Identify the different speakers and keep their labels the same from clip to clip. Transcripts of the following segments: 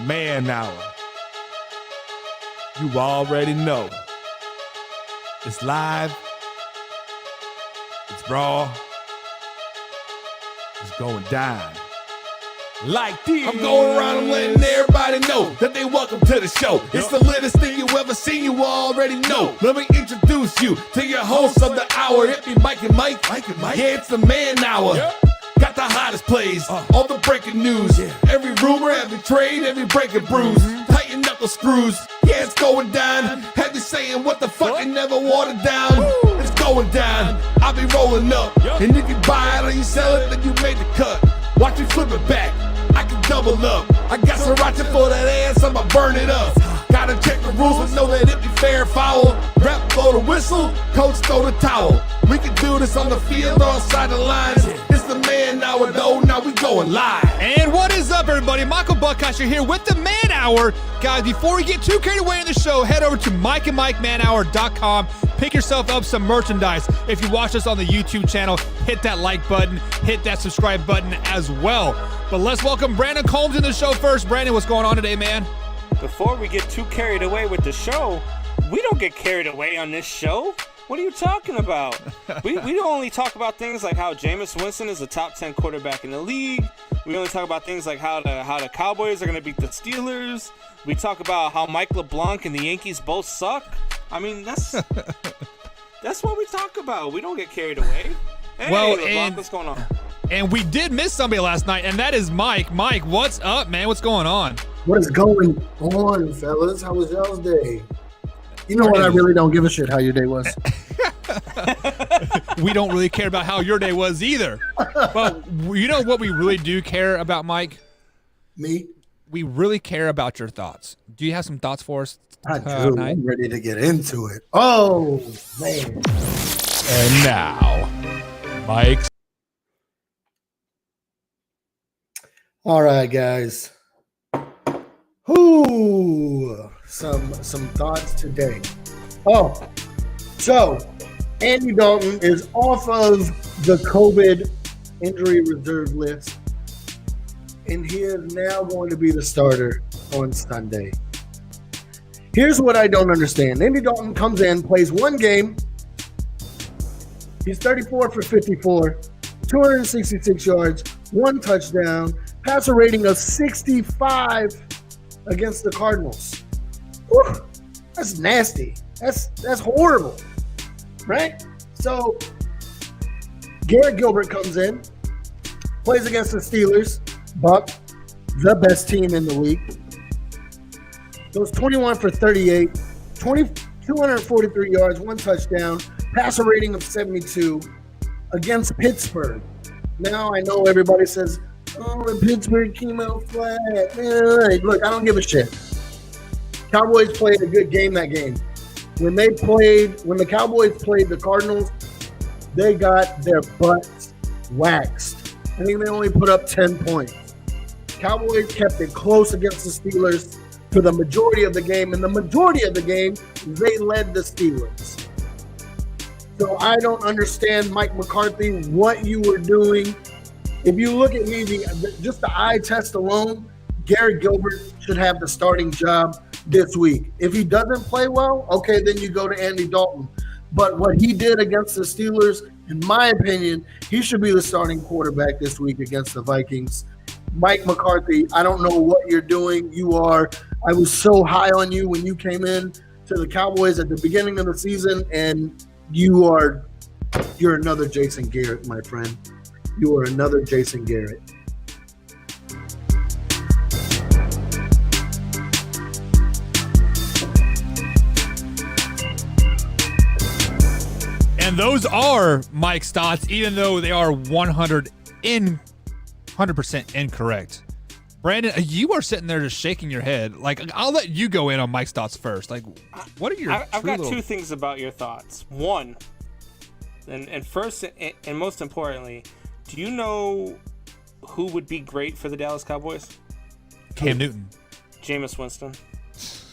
Speaker 1: Man Hour. You already know. It's live. It's raw. It's going down. Like this. I'm going around and letting everybody know that they welcome to the show. It's the latest thing you ever seen, you already know. Let me introduce you to your host of the hour. It be Mike and Mike. Yeah, it's the Man Hour. Got the hottest plays, all the breaking news. Every rumor, every trade, every breaking bruise. Tighten knuckle screws. Yeah, it's going down. Have you saying what the fuck and never watered down? It's going down. I'll be rolling up. And if you buy it or you sell it, then you made the cut. Watch me flip it back. I can double up. I got sriracha for that ass, I'ma burn it up. Gotta check the rules, but know that it be fair foul. Rap blow the whistle, coach throw the towel. We can do this on the field or outside the lines. It's the Man Hour though, now we going live.
Speaker 2: And what is up, everybody? Michael Buckhouse here with the Man Hour. Guys, before we get too carried away in the show, head over to mikeandmikemanhour.com. Pick yourself up some merchandise. If you watch us on the YouTube channel, hit that like button, hit that subscribe button as well. But let's welcome Brandon Combs in the show first. Brandon, what's going on today, man?
Speaker 3: Before we get too carried away with the show, we don't get carried away on this show. What are you talking about? we don't only talk about things like how Jameis Winston is a top 10 quarterback in the league. We only talk about things like how the Cowboys are going to beat the Steelers. We talk about how Mike LeBlanc and the Yankees both suck. I mean, that's what we talk about. We don't get carried away. Hey,
Speaker 2: Well,
Speaker 3: LeBlanc, what's going on?
Speaker 2: And we did miss somebody last night, and that is Mike. Mike, what's up, man? What's going on?
Speaker 4: What is going on, fellas? How was y'all's day? You know what? I really don't give a shit how your day was.
Speaker 2: We don't really care about how your day was either. But you know what we really do care about, Mike?
Speaker 4: Me?
Speaker 2: We really care about your thoughts. Do you have some thoughts for us
Speaker 4: I do.
Speaker 2: tonight?
Speaker 4: I'm ready to get into it. Oh, man.
Speaker 1: And now, Mike's.
Speaker 4: All right, guys. Ooh, some thoughts today. Oh, so Andy Dalton is off of the COVID injury reserve list, and he is now going to be the starter on Sunday. Here's what I don't understand. Andy Dalton comes in, plays one game. He's 34 for 54, 266 yards, one touchdown, passer rating of 65 against the Cardinals. Whew, that's nasty. That's horrible, right? So Garrett Gilbert comes in, plays against the Steelers, Buck, the best team in the league. Goes 21 for 38, 243 yards, one touchdown, passer rating of 72 against Pittsburgh. Now I know everybody says, oh, and Pittsburgh came out flat. Look, I don't give a shit. Cowboys played a good game that game. When the Cowboys played the Cardinals, they got their butts waxed. I think they only put up 10 points. Cowboys kept it close against the Steelers for the majority of the game. And the majority of the game, they led the Steelers. So I don't understand, Mike McCarthy, what you were doing. If you look at me, just the eye test alone, Garrett Gilbert should have the starting job this week. If he doesn't play well, okay, then you go to Andy Dalton. But what he did against the Steelers, in my opinion, he should be the starting quarterback this week against the Vikings. Mike McCarthy, I don't know what you're doing. I was so high on you when you came in to the Cowboys at the beginning of the season, and you're another Jason Garrett, my friend. You are another Jason Garrett.
Speaker 2: And those are Mike's thoughts, even though they are 100% incorrect. Brandon, you are sitting there just shaking your head. Like, I'll let you go in on Mike's thoughts first. Like, what are your
Speaker 3: I've got two things about your thoughts. One, and first and most importantly, do you know who would be great for the Dallas Cowboys?
Speaker 2: Cam Newton.
Speaker 3: Jameis Winston.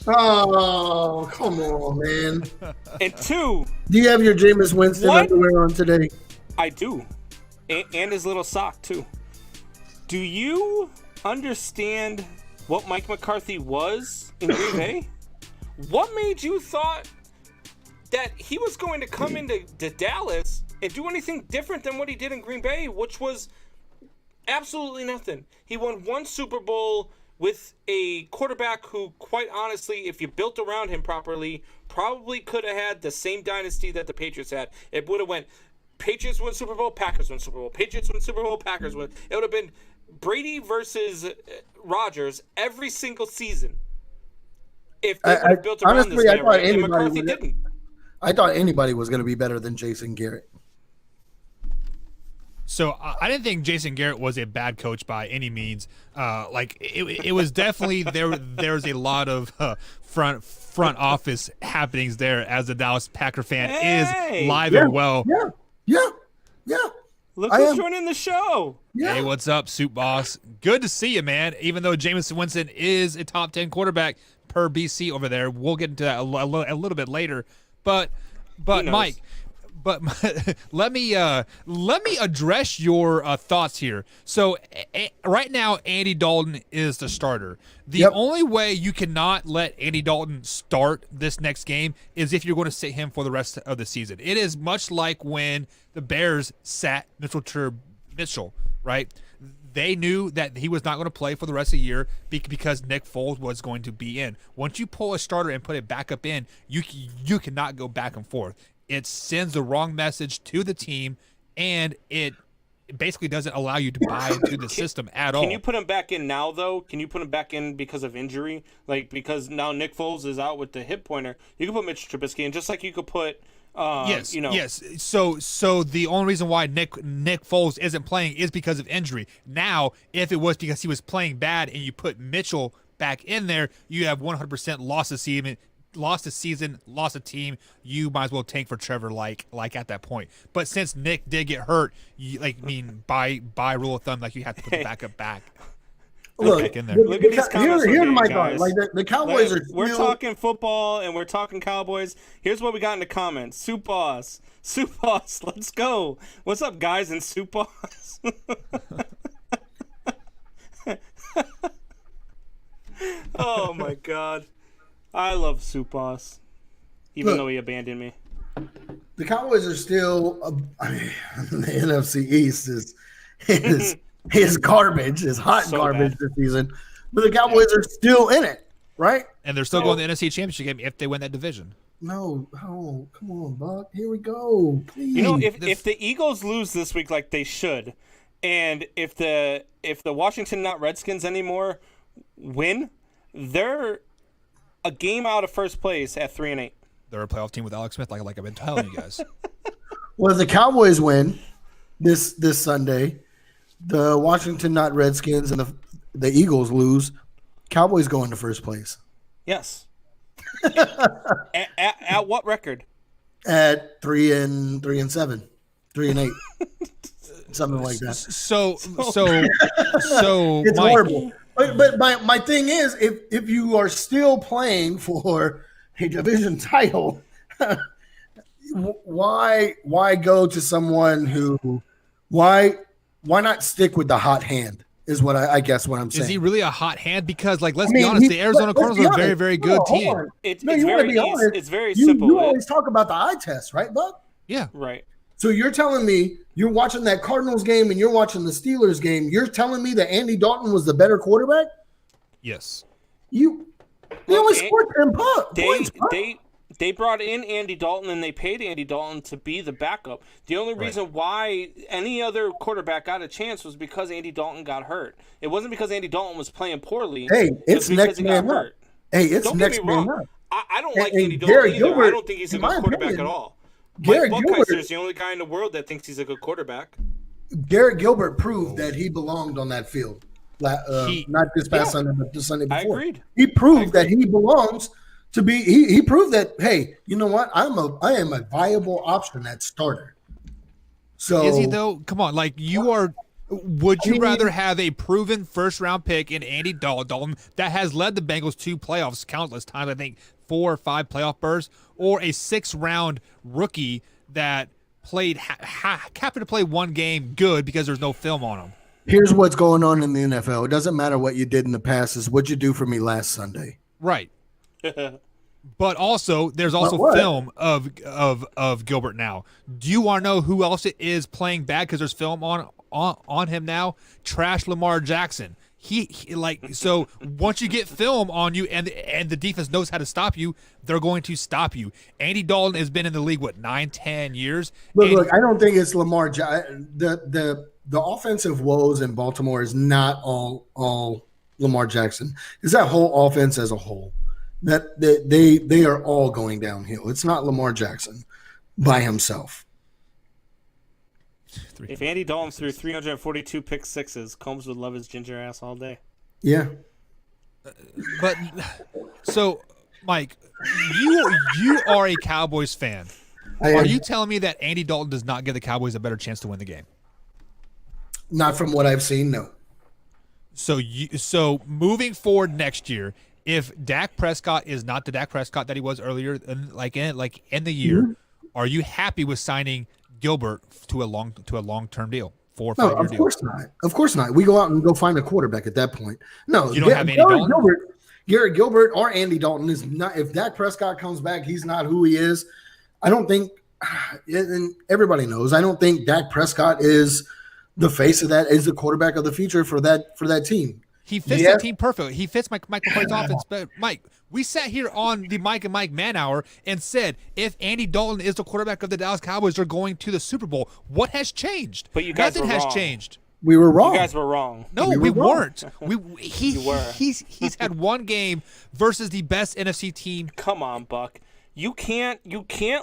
Speaker 4: Oh, come on, man.
Speaker 3: And two,
Speaker 4: do you have your Jameis Winston underwear on today?
Speaker 3: I do. And his little sock, too. Do you understand what Mike McCarthy was in Green Bay? What made you thought that he was going to come into Dallas and do anything different than what he did in Green Bay, which was absolutely nothing? He won one Super Bowl with a quarterback who, quite honestly, if you built around him properly, probably could have had the same dynasty that the Patriots had. It would have went Patriots win Super Bowl, Packers win Super Bowl, Patriots win Super Bowl, Packers win. It would have been Brady versus Rodgers every single season if they would have built around
Speaker 4: honestly,
Speaker 3: this guy,
Speaker 4: I thought
Speaker 3: right? And
Speaker 4: anybody
Speaker 3: McCarthy
Speaker 4: would-
Speaker 3: didn't.
Speaker 4: I thought anybody was going to be better than Jason Garrett.
Speaker 2: So I didn't think Jason Garrett was a bad coach by any means. It was definitely there's a lot of front office happenings there, as the Dallas Packer fan is live and well.
Speaker 4: Yeah.
Speaker 3: Look
Speaker 4: I
Speaker 3: who's
Speaker 4: am-
Speaker 3: joining the show.
Speaker 4: Yeah.
Speaker 2: Hey, what's up, Soup Boss? Good to see you, man. Even though Jameis Winston is a top 10 quarterback per BC over there, we'll get into that a little bit later. But
Speaker 3: knows?
Speaker 2: Mike, let me address your thoughts here. So right now, Andy Dalton is the starter. The only way you cannot let Andy Dalton start this next game is if you're going to sit him for the rest of the season. It is much like when the Bears sat Mitchell, right? They knew that he was not going to play for the rest of the year because Nick Foles was going to be in. Once you pull a starter and put it back up in, you cannot go back and forth. It sends the wrong message to the team, and it basically doesn't allow you to buy into the system at all.
Speaker 3: Can you put him back in now, though? Can you put him back in because of injury? Like, because now Nick Foles is out with the hip pointer. You can put Mitch Trubisky in, just like you could put
Speaker 2: Yes. So the only reason why Nick Foles isn't playing is because of injury. Now, if it was because he was playing bad and you put Mitchell back in there, you have 100% lost the season, lost a team. You might as well tank for Trevor like at that point. But since Nick did get hurt, by rule of thumb, like you have to put the backup back.
Speaker 4: Look,
Speaker 2: back in there.
Speaker 3: Look at these comments.
Speaker 4: here's my
Speaker 3: guys.
Speaker 4: thought. Like the Cowboys are.
Speaker 3: We're
Speaker 4: still-
Speaker 3: talking football and we're talking Cowboys. Here's what we got in the comments. Soup Boss, let's go. What's up, guys? In Soup Boss. Oh my God, I love Soup Boss, even though he abandoned me.
Speaker 4: The Cowboys are still. The NFC East is garbage. Is hot
Speaker 3: So
Speaker 4: garbage
Speaker 3: bad.
Speaker 4: this season, but the Cowboys are still in it, right?
Speaker 2: And they're still going to the NFC Championship game if they win that division.
Speaker 4: No, come on, Buck. Here we go. Please.
Speaker 3: You know, if the Eagles lose this week like they should, and if the Washington not Redskins anymore win, they're a game out of first place at 3-8.
Speaker 2: They're a playoff team with Alex Smith, like I've been telling you guys.
Speaker 4: Well, if the Cowboys win this Sunday, the Washington not Redskins and the Eagles lose, Cowboys go into first place
Speaker 3: Yes. at what record?
Speaker 4: at 3-7, 3-8, something like that.
Speaker 2: So
Speaker 4: It's
Speaker 2: Mike,
Speaker 4: horrible. But my thing is, if you are still playing for a division title, why go to someone who why not stick with the hot hand is what I guess what I'm saying.
Speaker 2: Is he really a hot hand? Because, let's
Speaker 4: I
Speaker 2: be
Speaker 4: mean,
Speaker 2: honest,
Speaker 4: he-
Speaker 2: the Arizona
Speaker 4: let's
Speaker 2: Cardinals
Speaker 4: be
Speaker 2: are a very,
Speaker 4: honest.
Speaker 2: very
Speaker 4: No,
Speaker 2: good
Speaker 4: hold
Speaker 2: team.
Speaker 4: on.
Speaker 3: It's
Speaker 4: No, you wanna
Speaker 3: very
Speaker 4: be
Speaker 3: easy.
Speaker 4: honest.
Speaker 3: It's very
Speaker 4: You
Speaker 3: simple.
Speaker 4: always talk about the eye test, right, Buck?
Speaker 2: Yeah.
Speaker 3: Right.
Speaker 4: So you're telling me you're watching that Cardinals game and you're watching the Steelers game. You're telling me that Andy Dalton was the better quarterback?
Speaker 2: Yes.
Speaker 4: He only
Speaker 3: Look,
Speaker 4: scored 10 points. Buck.
Speaker 3: They brought in Andy Dalton and they paid Andy Dalton to be the backup. The only reason why any other quarterback got a chance was because Andy Dalton got hurt. It wasn't because Andy Dalton was playing poorly.
Speaker 4: Hey,
Speaker 3: It
Speaker 4: it's
Speaker 3: was because
Speaker 4: next
Speaker 3: he
Speaker 4: man
Speaker 3: got
Speaker 4: up.
Speaker 3: hurt.
Speaker 4: Hey, it's
Speaker 3: Don't get
Speaker 4: next
Speaker 3: me
Speaker 4: man
Speaker 3: wrong.
Speaker 4: up.
Speaker 3: I don't like
Speaker 4: And
Speaker 3: Andy Dalton
Speaker 4: Garrett
Speaker 3: either. I
Speaker 4: Gilbert,
Speaker 3: don't think he's a
Speaker 4: in
Speaker 3: good
Speaker 4: my
Speaker 3: quarterback
Speaker 4: opinion,
Speaker 3: at all.
Speaker 4: Garrett
Speaker 3: Mike
Speaker 4: Gilbert-
Speaker 3: Buckeiser is the only guy in the world that thinks he's a good quarterback.
Speaker 4: Garrett Gilbert proved that he belonged on that field. Not this past Sunday, but the Sunday
Speaker 3: I
Speaker 4: before.
Speaker 3: agreed.
Speaker 4: He proved that he belongs to be. He proved that. Hey, you know what? I am a viable option at starter. So
Speaker 2: Is he though? Come on, you are. Would you rather have a proven first-round pick in Andy Dalton that has led the Bengals to playoffs countless times? I think 4 or 5 playoff berths, or a 6th-round rookie that played happened to play one game good because there's no film on him.
Speaker 4: Here's what's going on in the NFL. It doesn't matter what you did in the past. It's what you do for me last Sunday.
Speaker 2: Right. But also, there's also film of Gilbert now. Do you want to know who else is playing bad because there's film on him now? Trash Lamar Jackson. He so once you get film on you and the defense knows how to stop you, they're going to stop you. Andy Dalton has been in the league 9-10 years.
Speaker 4: Look, I don't think it's Lamar. The offensive woes in Baltimore is not all Lamar Jackson. It's that whole offense as a whole. That they are all going downhill. It's not Lamar Jackson by himself.
Speaker 3: If Andy Dalton threw 342 pick sixes, Combs would love his ginger ass all day.
Speaker 4: Yeah.
Speaker 2: But so, Mike, you are a Cowboys fan. Are you telling me that Andy Dalton does not give the Cowboys a better chance to win the game?
Speaker 4: Not from what I've seen, no.
Speaker 2: So moving forward next year, if Dak Prescott is not the Dak Prescott that he was earlier, in the year, are you happy with signing Gilbert to a long-term deal, 4 or 5 year deal?
Speaker 4: Of course not. Of course not. We go out and go find a quarterback at that point. No,
Speaker 2: you don't have Andy Dalton.
Speaker 4: Garrett Gilbert or Andy Dalton is not. If Dak Prescott comes back, he's not who he is. I don't think, and everybody knows. I don't think Dak Prescott is the face of that, is the quarterback of the future for that team.
Speaker 2: He fits the team perfectly. He fits Mike McCarthy's offense. But Mike, we sat here on the Mike and Mike Man Hour and said if Andy Dalton is the quarterback of the Dallas Cowboys, they're going to the Super Bowl. What has changed?
Speaker 3: But you guys
Speaker 2: Nothing
Speaker 3: were
Speaker 2: has
Speaker 3: wrong.
Speaker 2: changed.
Speaker 4: We were wrong.
Speaker 3: You guys were wrong.
Speaker 2: No, we weren't.
Speaker 3: You were.
Speaker 2: He's had one game versus the best NFC team.
Speaker 3: Come on, Buck. You can't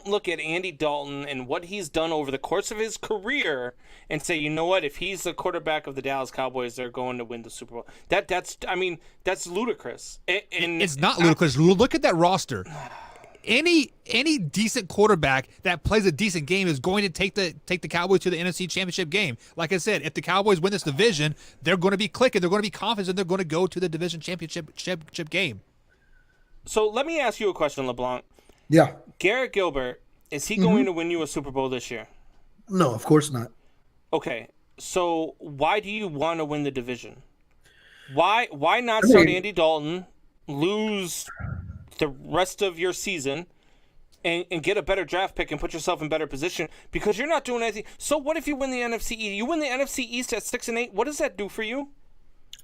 Speaker 3: look at Andy Dalton and what he's done over the course of his career and say, you know what, if he's the quarterback of the Dallas Cowboys, they're going to win the Super Bowl. That's ludicrous. And
Speaker 2: it's not ludicrous. Look at that roster. Any decent quarterback that plays a decent game is going to take the Cowboys to the NFC Championship game. Like I said, if the Cowboys win this division, they're going to be clicking. They're going to be confident. And they're going to go to the division championship game.
Speaker 3: So let me ask you a question, LeBlanc.
Speaker 4: Yeah.
Speaker 3: Garrett Gilbert, is he going to win you a Super Bowl this year?
Speaker 4: No, of course not.
Speaker 3: Okay, so why do you want to win the division? Why not start Andy Dalton, lose the rest of your season, and get a better draft pick and put yourself in better position? Because you're not doing anything. So what if you win the NFC East? You win the NFC East at 6-8. What does that do for you?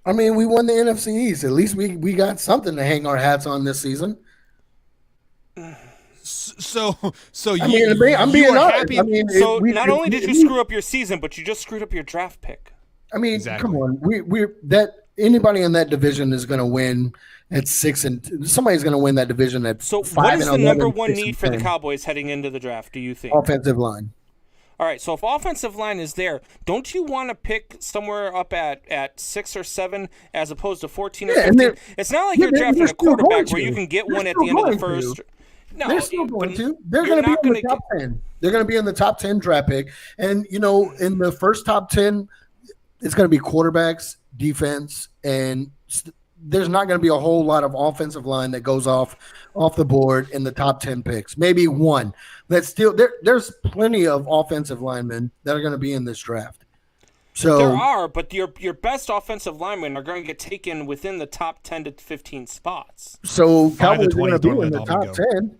Speaker 4: I mean, we won the NFC East. At least we got something to hang our hats on this season.
Speaker 2: So
Speaker 4: I'm being honest.
Speaker 2: happy.
Speaker 4: I mean,
Speaker 3: not only did you screw up your season, but you just screwed up your draft pick.
Speaker 4: I mean,
Speaker 2: Exactly.
Speaker 4: Come on. That anybody in that division is going to win at 6 and somebody's going to win that division at
Speaker 3: So
Speaker 4: 5
Speaker 3: what is
Speaker 4: and
Speaker 3: the
Speaker 4: 11,
Speaker 3: number one
Speaker 4: 6
Speaker 3: need
Speaker 4: and
Speaker 3: for the
Speaker 4: 10.
Speaker 3: Cowboys heading into the draft, do you think?
Speaker 4: Offensive line.
Speaker 3: All right, so if offensive line is there, don't you want to pick somewhere up at 6 or 7 as opposed to 14 or 15? It's not like you're drafting a quarterback where you can get one at the end of the first. No,
Speaker 4: They're still going to. They're going to be in the top 10. They're going to be in the top 10 draft pick. And, in the first top 10, it's going to be quarterbacks, defense, and there's not going to be a whole lot of offensive line that goes off the board in the top 10 picks. Maybe one. That's still there's plenty of offensive linemen that are going to be in this draft. So
Speaker 3: there are, but your best offensive linemen are going to get taken within the top 10 to 15 spots.
Speaker 4: So Cowboys are
Speaker 2: 20
Speaker 4: going to be in
Speaker 2: normally
Speaker 4: the top 10.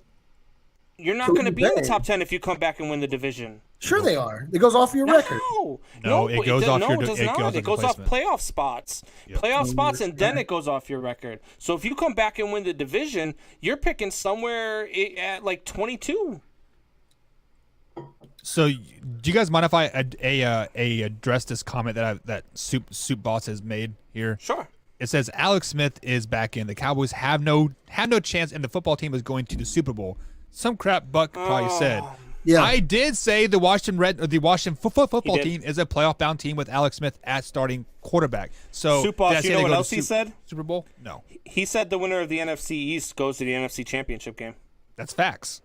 Speaker 3: You're not going to be in the top 10 if you come back and win the division.
Speaker 4: Sure they are. It goes off your record.
Speaker 2: No, it goes off your.
Speaker 3: No, it does not. It goes off playoff spots.
Speaker 2: Yep.
Speaker 3: Playoff spots, and then it goes off your record. So if you come back and win the division, you're picking somewhere at like 22.
Speaker 2: So, do you guys mind if I address this comment that Soup Boss has made here?
Speaker 3: Sure.
Speaker 2: It says Alex Smith is back in. The Cowboys have no chance, and the football team is going to the Super Bowl. Some crap Buck probably said.
Speaker 4: Yeah.
Speaker 2: I did say the Washington football team is a playoff bound team with Alex Smith at starting quarterback. So
Speaker 3: Soup Boss, you know what else he said?
Speaker 2: Super Bowl? No.
Speaker 3: He said the winner of the NFC East goes to the NFC Championship game.
Speaker 2: That's facts.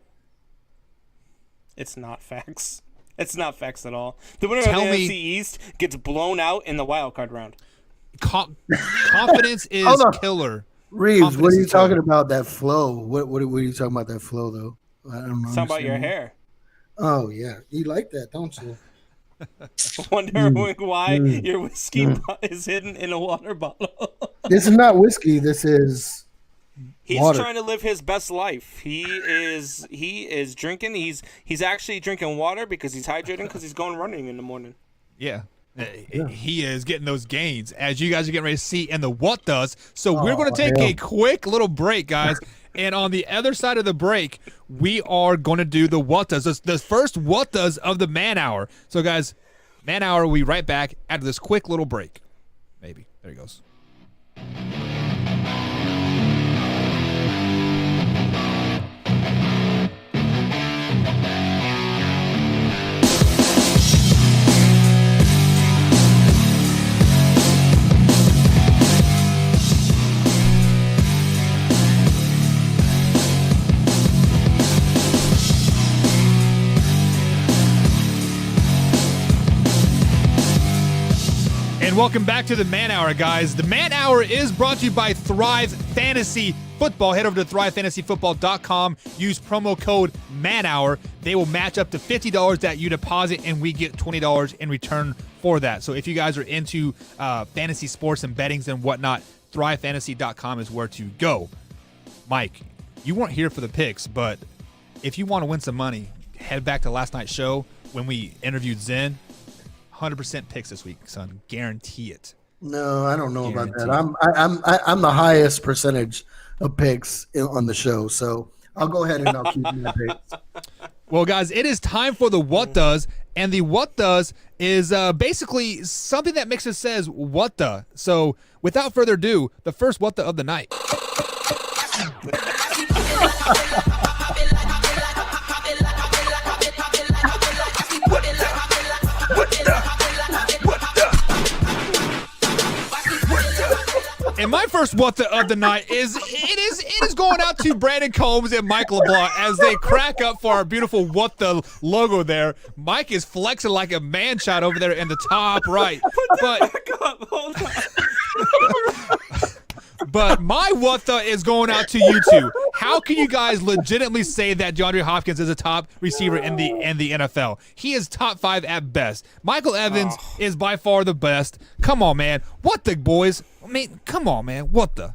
Speaker 3: It's not facts. It's not facts at all. The winner of the NFC East gets blown out in the wild card round.
Speaker 2: Confidence is killer.
Speaker 4: Reeves, what are you talking about? That flow? What are you talking about? That flow, though? I don't know.
Speaker 3: Something about your hair.
Speaker 4: Oh yeah, you like that, don't you?
Speaker 3: Wondering why your whiskey is hidden in a water bottle.
Speaker 4: This is not whiskey. This is
Speaker 3: He's
Speaker 4: water.
Speaker 3: trying to live his best life. He is drinking. He's actually drinking water because he's hydrating because he's going running in the morning.
Speaker 2: Yeah. He is getting those gains, as you guys are getting ready to see in the What Does. So we're going to take a quick little break, guys. And on the other side of the break, we are going to do the What Does. The first What Does of the Man Hour. So, guys, Man Hour will be right back after this quick little break. Maybe. There he goes. And welcome back to the Man Hour, guys. The Man Hour is brought to you by Thrive Fantasy Football. Head over to thrivefantasyfootball.com. Use promo code MANHOUR. They will match up to $50 that you deposit, and we get $20 in return for that. So if you guys are into fantasy sports and bettings and whatnot, thrivefantasy.com is where to go. Mike, you weren't here for the picks, but if you want to win some money, head back to last night's show when we interviewed Zen. 100% picks this week, son. Guarantee it.
Speaker 4: No, I don't know about that. I'm the highest percentage of picks on the show, so I'll go ahead and I'll keep my picks.
Speaker 2: Well, guys, it is time for the What Does, and the What Does is basically something that makes it says what the. So, without further ado, the first What the of the night. And my first what the of the night is going out to Brandon Combs and Mike LeBlanc as they crack up for our beautiful what the logo there. Mike is flexing like a man child over there in the top right. But my what the is going out to you two. How can you guys legitimately say that DeAndre Hopkins is a top receiver in the NFL? He is top 5 at best. Michael Evans is by far the best. Come on, man. What the, boys? I mean, come on, man. What the?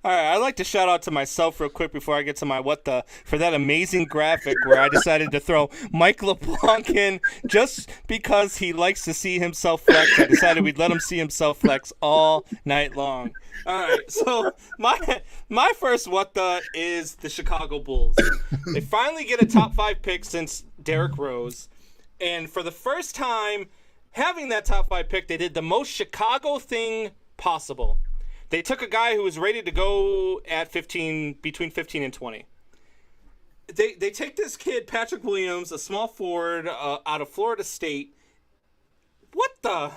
Speaker 3: All right, I'd like to shout out to myself real quick before I get to my what the for that amazing graphic where I decided to throw Mike LeBlanc in just because he likes to see himself flex. I decided we'd let him see himself flex all night long. All right, so my first what the is the Chicago Bulls. They finally get a top 5 pick since Derrick Rose, and for the first time having that top 5 pick, they did the most Chicago thing possible. They took a guy who was ready to go at between 15 and 20. They take this kid, Patrick Williams, a small forward out of Florida State. What the?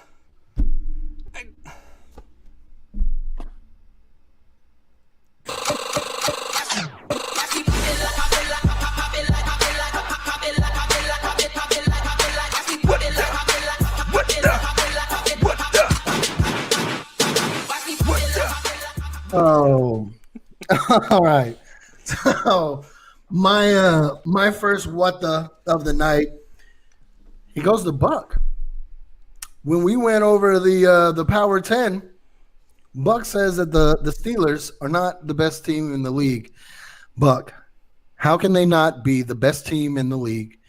Speaker 4: Oh, all right. So my first what the of the night, he goes to Buck. When we went over the Power 10, Buck says that the Steelers are not the best team in the league. Buck, how can they not be the best team in the league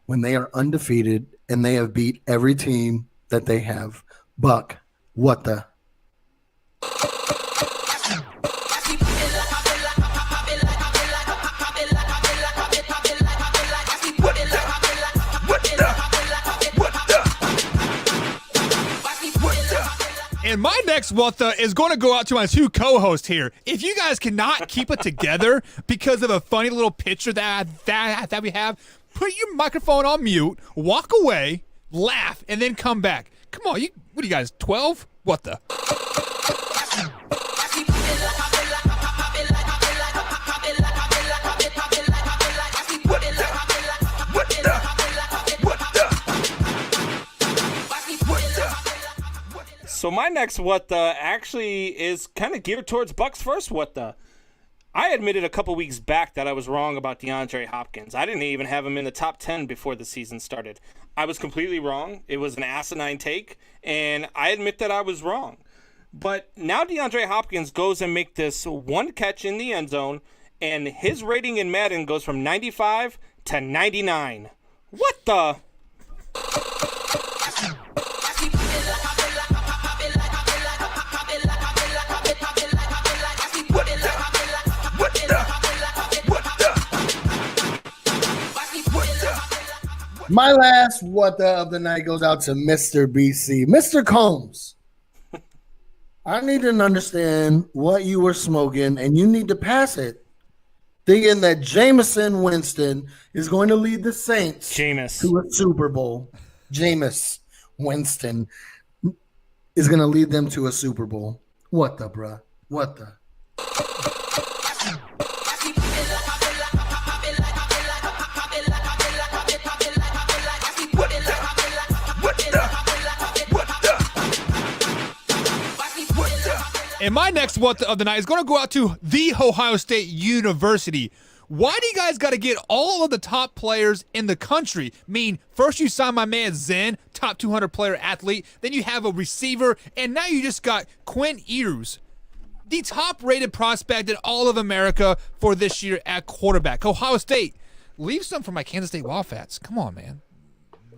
Speaker 4: when they are undefeated and they have beat every team that they have? Buck, what the?
Speaker 2: And my next what the is going to go out to my two co-hosts here. If you guys cannot keep it together because of a funny little picture that we have, put your microphone on mute, walk away, laugh, and then come back. Come on, what are you guys, 12? What the?
Speaker 3: So my next what the actually is kind of geared towards Buck's first what the. I admitted a couple weeks back that I was wrong about DeAndre Hopkins. I didn't even have him in the top 10 before the season started. I was completely wrong. It was an asinine take, and I admit that I was wrong. But now DeAndre Hopkins goes and make this one catch in the end zone, and his rating in Madden goes from 95 to 99. What the?
Speaker 4: My last what the of the night goes out to Mr. BC. Mr. Combs, I need to understand what you were smoking, and you need to pass it, thinking that Jameis Winston is going to lead the Saints to a Super Bowl. Jameis Winston is going to lead them to a Super Bowl. What the, bruh? What the?
Speaker 2: And my next what the of the night is going to go out to the Ohio State University. Why do you guys got to get all of the top players in the country? First you sign my man Zen, top 200 player athlete, then you have a receiver, and now you just got Quinn Ewers, the top-rated prospect in all of America for this year at quarterback. Ohio State, leave some for my Kansas State Wildcats. Come on, man.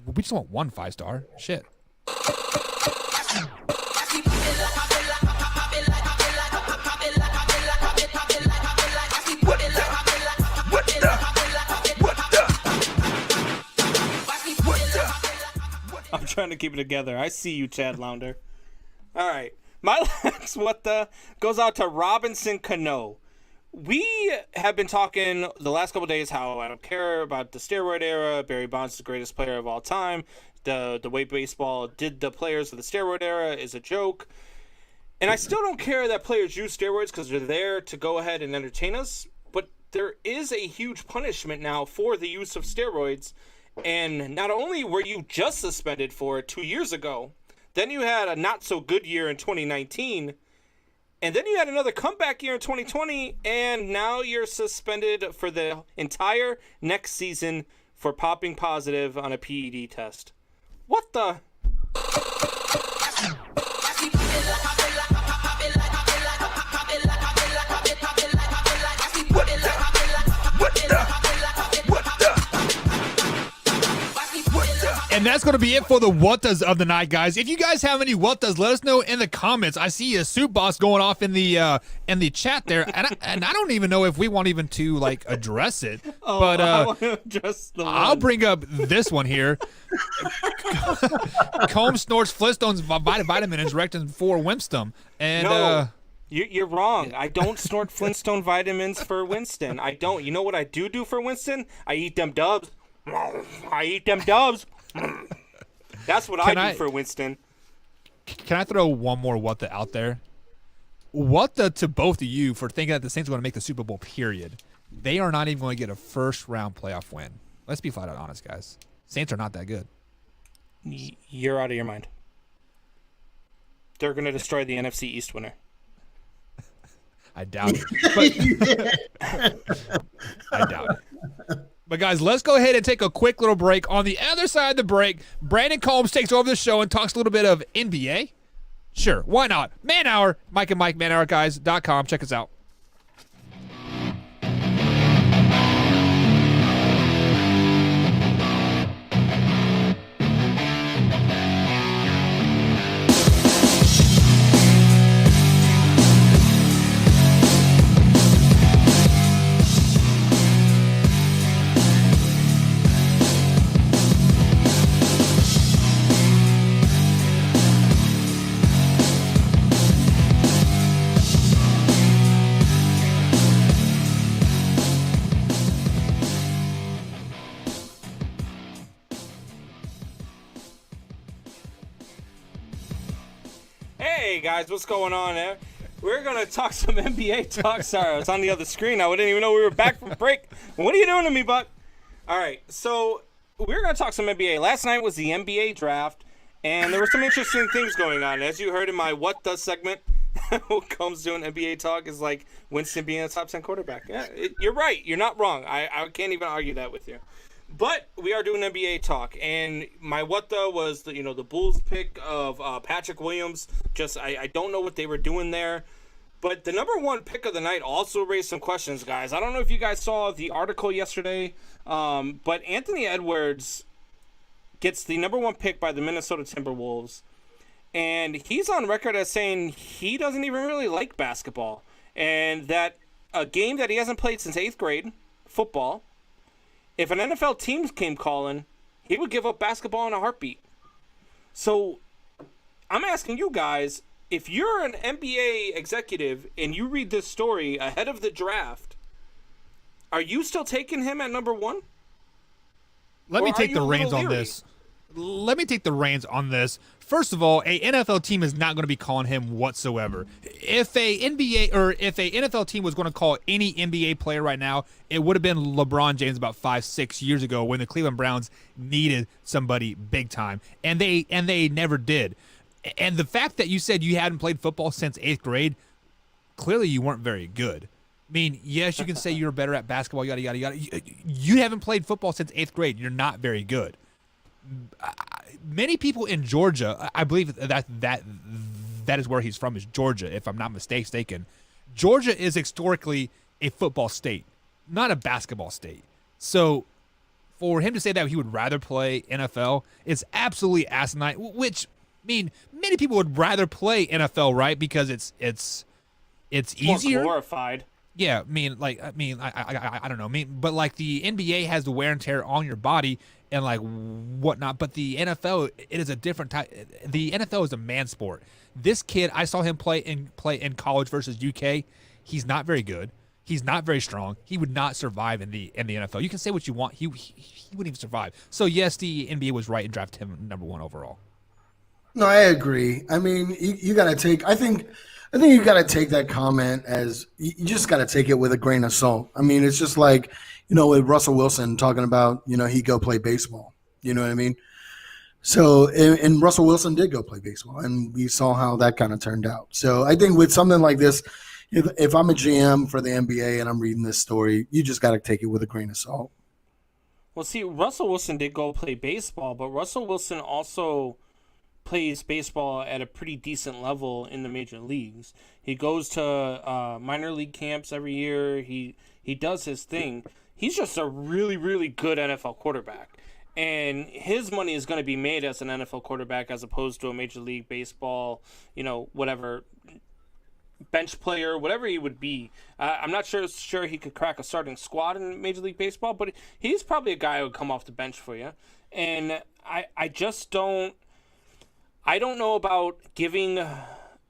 Speaker 2: We just want one 5-star. Shit.
Speaker 3: I'm trying to keep it together. I see you, Chad Lounder. All right. My last what the goes out to Robinson Cano. We have been talking the last couple of days how I don't care about the steroid era. Barry Bonds is the greatest player of all time. The way baseball did the players of the steroid era is a joke. And I still don't care that players use steroids because they're there to go ahead and entertain us. But there is a huge punishment now for the use of steroids. And not only were you just suspended for it 2 years ago, then you had a not-so-good year in 2019, and then you had another comeback year in 2020, and now you're suspended for the entire next season for popping positive on a PED test. What the?
Speaker 2: And that's going to be it for the What Does of the night, guys. If you guys have any What Does, let us know in the comments. I see a Soup Boss going off in the chat there, and I don't even know if we want even to address it.
Speaker 3: Oh,
Speaker 2: but
Speaker 3: I want to address the
Speaker 2: I'll
Speaker 3: one.
Speaker 2: bring up this one here. Combs snorts Flintstones vitamins rectum for Winston. And
Speaker 3: No. You're wrong. I don't snort Flintstone vitamins for Winston. I don't. You know what I do for Winston? I eat them dubs. I eat them dubs. That's what I do for Winston.
Speaker 2: Can I throw one more what the out there? What the to both of you for thinking that the Saints are going to make the Super Bowl, period. They are not even going to get a first-round playoff win. Let's be flat out honest, guys. Saints are not that good.
Speaker 3: You're out of your mind. They're going to destroy the NFC East winner.
Speaker 2: I doubt it. I doubt it. But, guys, let's go ahead and take a quick little break. On the other side of the break, Brandon Combs takes over the show and talks a little bit of NBA. Sure, why not? Man Hour, Mike and Mike, manhourguys.com. Check us out.
Speaker 3: Hey guys, what's going on there? We're gonna talk some NBA talk. Sorry, I was on the other screen. I didn't even know we were back from break. What are you doing to me, Buck? All right, so we're gonna talk some NBA. Last night was the NBA draft, And there were some interesting things going on. As you heard in my What Does segment, what comes to an NBA talk is like Winston being a top 10 quarterback. Yeah, you're right. You're not wrong. I can't even argue that with you. But we are doing NBA talk, and my what the was the Bulls pick of Patrick Williams. Just I don't know what they were doing there, but the number one pick of the night also raised some questions, guys. I don't know if you guys saw the article yesterday, but Anthony Edwards gets the number one pick by the Minnesota Timberwolves, and he's on record as saying he doesn't even really like basketball, and that a game that he hasn't played since 8th grade, football. If an NFL team came calling, he would give up basketball in a heartbeat. So I'm asking you guys, if you're an NBA executive and you read this story ahead of the draft, are you still taking him at number one?
Speaker 2: Let me take the reins on this. Let me take the reins on this. First of all, a NFL team is not going to be calling him whatsoever. If a NFL team was going to call any NBA player right now, it would have been LeBron James about 5-6 years ago when the Cleveland Browns needed somebody big time, and they never did. And the fact that you said you hadn't played football since 8th grade, clearly you weren't very good. I mean, yes, you can say you're better at basketball, yada yada yada. You haven't played football since 8th grade. You're not very good. Many people in Georgia, I believe that is where he's from, is Georgia, if I'm not mistaken. Georgia is historically a football state, not a basketball state. So for him to say that he would rather play NFL is absolutely asinine, which, I mean, many people would rather play NFL, right? Because it's easier.
Speaker 3: More glorified.
Speaker 2: Yeah, I don't know. But like the NBA has the wear and tear on your body and like whatnot. But the NFL, it is a different type. The NFL is a man sport. This kid, I saw him play in college versus UK. He's not very good. He's not very strong. He would not survive in the NFL. You can say what you want. He wouldn't even survive. So yes, the NBA was right in drafting him number one overall.
Speaker 4: No, I agree. I mean, you got to take. I think you got to take that comment as you just got to take it with a grain of salt. I mean, it's just like, with Russell Wilson talking about, he go play baseball. You know what I mean? So, and Russell Wilson did go play baseball, and we saw how that kind of turned out. So I think with something like this, if I'm a GM for the NBA and I'm reading this story, you just got to take it with a grain of salt.
Speaker 3: Well, see, Russell Wilson did go play baseball, but Russell Wilson also plays baseball at a pretty decent level in the major leagues. He goes to minor league camps every year. He does his thing. He's just a really, really good NFL quarterback. And his money is going to be made as an NFL quarterback as opposed to a major league baseball, whatever, bench player, whatever he would be. I'm not sure he could crack a starting squad in Major League Baseball, but he's probably a guy who would come off the bench for you. And I just don't. I don't know about giving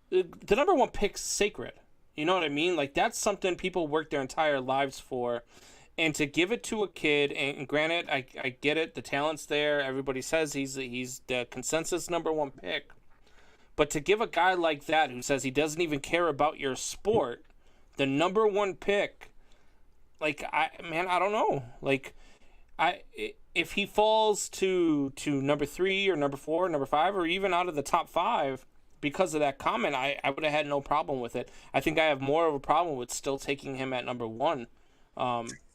Speaker 3: the number one pick sacred. You know what I mean? Like, that's something people work their entire lives for. And to give it to a kid, and granted, I get it, the talent's there. Everybody says he's the consensus number one pick. But to give a guy like that who says he doesn't even care about your sport the number one pick, like, I don't know. Like, if he falls to number 3 or number 4 or number 5 or even out of the top 5 because of that comment, I would have had no problem with it. I think I have more of a problem with still taking him at number 1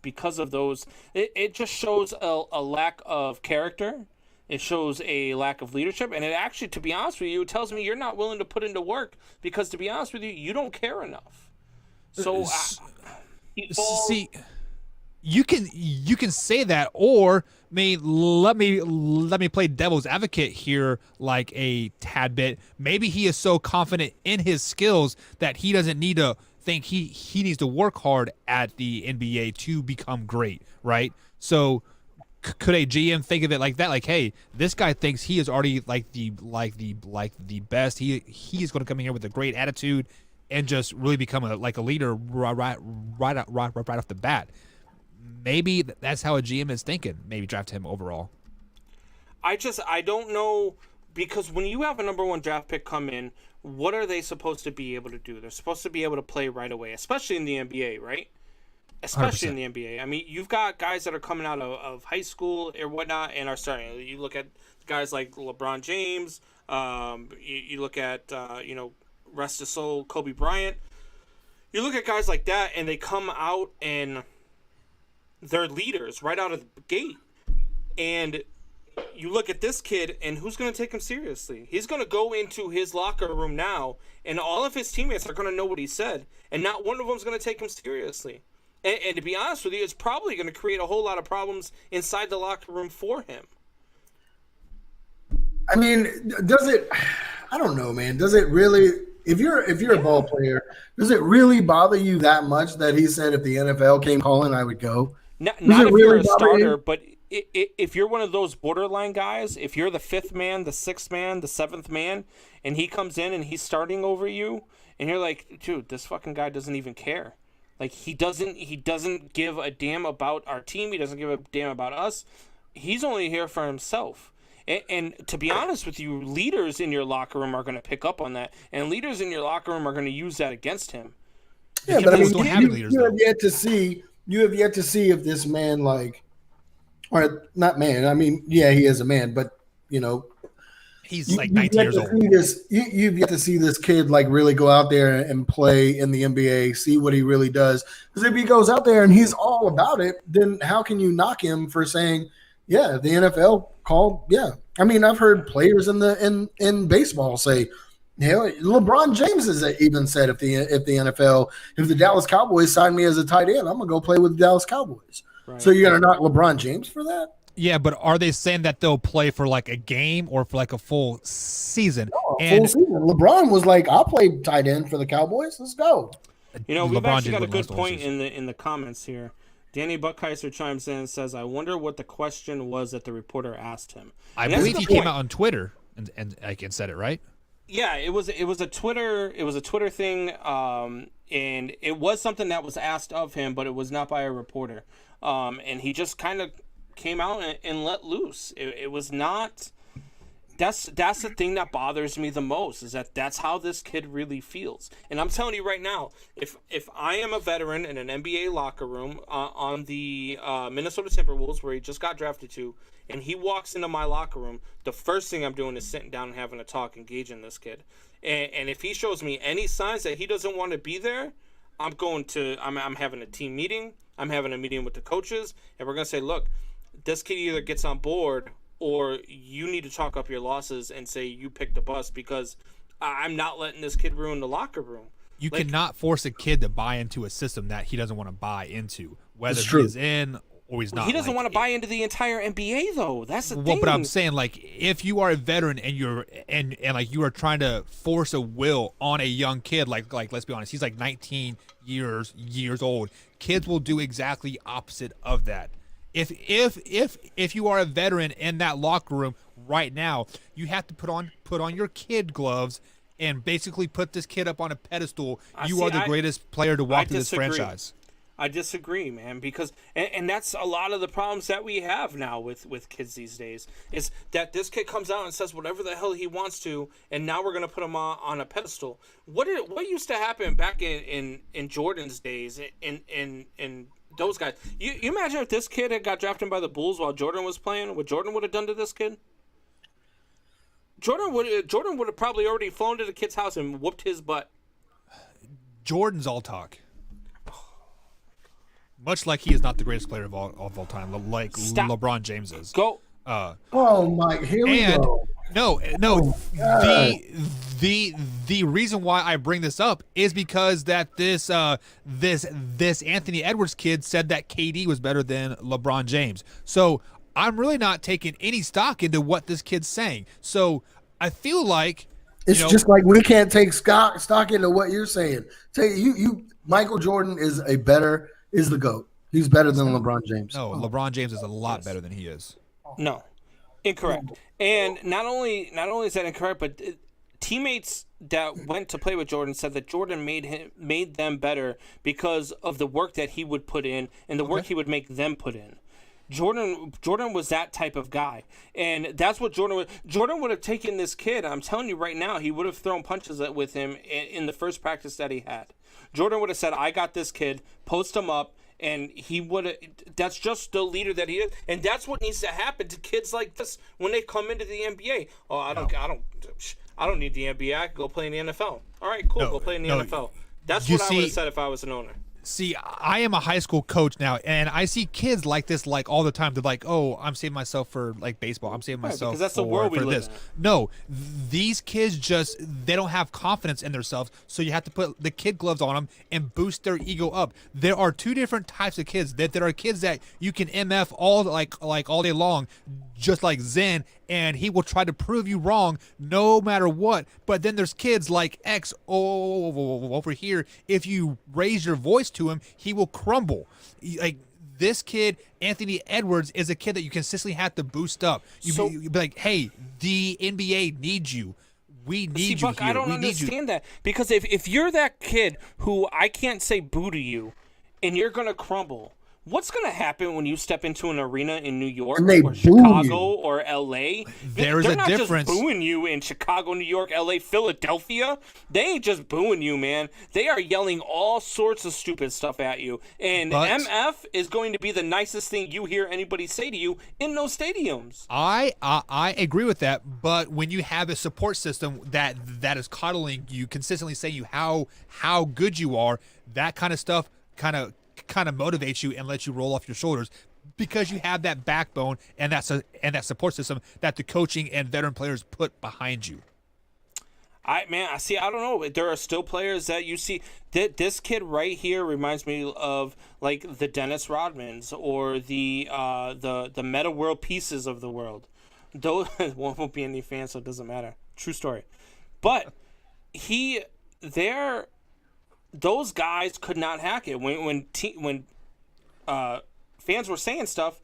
Speaker 3: because of those. It just shows a lack of character. It shows a lack of leadership. And it actually, to be honest with you, it tells me you're not willing to put into work because, to be honest with you, you don't care enough. So,
Speaker 2: see, you can say that, or let me play devil's advocate here like a tad bit. Maybe he is so confident in his skills that he doesn't need to think he needs to work hard at the NBA to become great, right? So could a GM think of it like that? Like, hey, this guy thinks he is already like the best. He is going to come in here with a great attitude and just really become a leader right off the bat. Maybe that's how a GM is thinking. Maybe draft him overall.
Speaker 3: I don't know, because when you have a number 1 draft pick come in, what are they supposed to be able to do? They're supposed to be able to play right away, especially in the NBA, right? especially
Speaker 2: 100%.
Speaker 3: in the NBA. I mean, you've got guys that are coming out of high school or whatnot and are starting. You look at guys like LeBron James. You look at rest his soul, Kobe Bryant. You look at guys like that, and they come out and they're leaders right out of the gate. And you look at this kid, and who's going to take him seriously? He's going to go into his locker room now, and all of his teammates are going to know what he said, and not one of them is going to take him seriously. And to be honest with you, it's probably going to create a whole lot of problems inside the locker room for him.
Speaker 4: I mean, does it? I don't know, man. Does it really? If you're a ball player, does it really bother you that much that he said if the NFL came calling, I would go?
Speaker 3: Not if you're a starter, but if you're one of those borderline guys, if you're the fifth man, the sixth man, the seventh man, and he comes in and he's starting over you, and you're like, dude, this fucking guy doesn't even care. Like he doesn't give a damn about our team. He doesn't give a damn about us. He's only here for himself. And to be honest with you, leaders in your locker room are going to pick up on that, and leaders in your locker room are going to use that against him.
Speaker 4: Yeah, but I mean,
Speaker 2: don't have leaders,
Speaker 4: you have
Speaker 2: though.
Speaker 4: yet to see. You have yet to see if this man, like, or not man. I mean, yeah, he is a man, but
Speaker 2: He's like 19 years old.
Speaker 4: You've yet to see this kid like really go out there and play in the NBA, see what he really does. Because if he goes out there and he's all about it, then how can you knock him for saying, yeah, the NFL called? Yeah, I mean, I've heard players in baseball say, LeBron James has even said if the Dallas Cowboys sign me as a tight end, I'm gonna go play with the Dallas Cowboys. Right. So you're gonna knock LeBron James for that?
Speaker 2: Yeah, but are they saying that they'll play for like a game or for like a full season?
Speaker 4: No, full season. LeBron was like, I'll play tight end for the Cowboys. Let's go.
Speaker 3: We've
Speaker 2: LeBron
Speaker 3: actually got a
Speaker 2: James
Speaker 3: good point in the comments here. Danny Buckheiser chimes in and says, I wonder what the question was that the reporter asked him.
Speaker 2: I believe he came out on Twitter and I can said it, right?
Speaker 3: Yeah, it was a Twitter thing, and it was something that was asked of him, but it was not by a reporter. And he just kind of came out and let loose. It was not. That's the thing that bothers me the most, is that's how this kid really feels. And I'm telling you right now, if I am a veteran in an NBA locker room on the Minnesota Timberwolves, where he just got drafted to, and he walks into my locker room, the first thing I'm doing is sitting down and having a talk, engaging this kid. And if he shows me any signs that he doesn't want to be there, I'm having a team meeting. I'm having a meeting with the coaches, and we're going to say, look, this kid either gets on board or you need to chalk up your losses and say you picked the bus, because I'm not letting this kid ruin the locker room.
Speaker 2: You cannot force a kid to buy into a system that he doesn't want to buy into, whether he's in or he's not.
Speaker 3: He doesn't want to buy into the entire NBA, though. That's the thing.
Speaker 2: But I'm saying, like, if you are a veteran and you're and like you are trying to force a will on a young kid, like let's be honest, he's like 19 years old. Kids will do exactly opposite of that. If you are a veteran in that locker room right now, you have to put on your kid gloves and basically put this kid up on a pedestal. You are the greatest player to walk through this franchise.
Speaker 3: I disagree, man, because and that's a lot of the problems that we have now with kids these days, is that this kid comes out and says whatever the hell he wants to, and now we're gonna put him on a pedestal. What used to happen back in Jordan's days in those guys? You imagine if this kid had got drafted by the Bulls while Jordan was playing, what Jordan would have done to this kid? Jordan would have probably already flown to the kid's house and whooped his butt.
Speaker 2: Jordan's all talk. Much like he is not the greatest player of all time, like LeBron James is.
Speaker 3: Go.
Speaker 4: Oh my! Here we go.
Speaker 2: No. The reason why I bring this up is because that this Anthony Edwards kid said that KD was better than LeBron James. So I'm really not taking any stock into what this kid's saying. So I feel like
Speaker 4: it's just like we can't take stock into what you're saying. Michael Jordan is the GOAT. He's better than LeBron James.
Speaker 2: No, LeBron James is a lot better than he is.
Speaker 3: No, incorrect. And not only is that incorrect, but teammates that went to play with Jordan said that Jordan made them better because of the work that he would put in and the work he would make them put in. Jordan was that type of guy, and that's what Jordan would have taken this kid. I'm telling you right now, he would have thrown punches with him in the first practice that he had. Jordan would have said, I got this kid, post him up, And he would. That's just the leader that he is, and that's what needs to happen to kids like this when they come into the NBA. Oh, I don't need the NBA. I can go play in the NFL. All right, cool. Go play in the NFL. That's what I would have said if I was an owner.
Speaker 2: See, I am a high school coach now, and I see kids like this like all the time. They're like, "Oh, I'm saving myself for like baseball. I'm saving myself
Speaker 3: because that's the
Speaker 2: for,
Speaker 3: world we
Speaker 2: for
Speaker 3: live
Speaker 2: this."
Speaker 3: in.
Speaker 2: No, these kids they don't have confidence in themselves, so you have to put the kid gloves on them and boost their ego up. There are two different types of kids. There are kids that you can MF all day long, just like Zen, and he will try to prove you wrong no matter what. But then there's kids like X over here. If you raise your voice to him, he will crumble. Like this kid, Anthony Edwards, is a kid that you consistently have to boost up. You be like, hey, the NBA needs you. We need you
Speaker 3: Buck,
Speaker 2: here.
Speaker 3: I don't understand that, because if you're that kid who I can't say boo to you, and you're gonna crumble, what's going to happen when you step into an arena in New York or Chicago or LA?
Speaker 2: There's
Speaker 3: They're
Speaker 2: a
Speaker 3: not
Speaker 2: difference.
Speaker 3: Just booing you in Chicago, New York, LA, Philadelphia. They ain't just booing you, man. They are yelling all sorts of stupid stuff at you. And MF is going to be the nicest thing you hear anybody say to you in those stadiums.
Speaker 2: I agree with that, but when you have a support system that is coddling you, consistently saying you how good you are, that kind of stuff kind of motivates you and lets you roll off your shoulders, because you have that backbone and that support system that the coaching and veteran players put behind you.
Speaker 3: I don't know. There are still players that you see. This kid right here reminds me of like the Dennis Rodmans or the Meta World Pieces of the world. Those won't be any fans, so it doesn't matter. True story. But those guys could not hack it. When fans were saying stuff,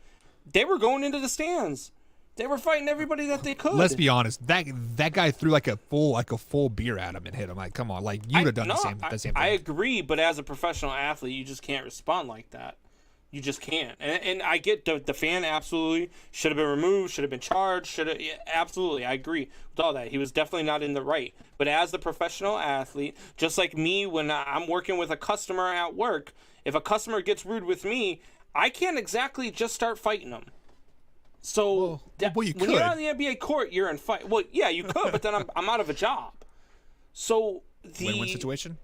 Speaker 3: they were going into the stands. They were fighting everybody that they could.
Speaker 2: Let's be honest. That guy threw like a full beer at him and hit him. Like, come on, like you'd have done the same thing.
Speaker 3: I agree, but as a professional athlete, you just can't respond like that. You just can't. And I get the fan absolutely should have been removed, should have been charged, absolutely. I agree with all that. He was definitely not in the right. But as the professional athlete, just like me when I'm working with a customer at work, if a customer gets rude with me, I can't exactly just start fighting them. So when you're on the NBA court, you're in fight. Well, yeah, you could, but then I'm out of a job. So
Speaker 2: win-win situation?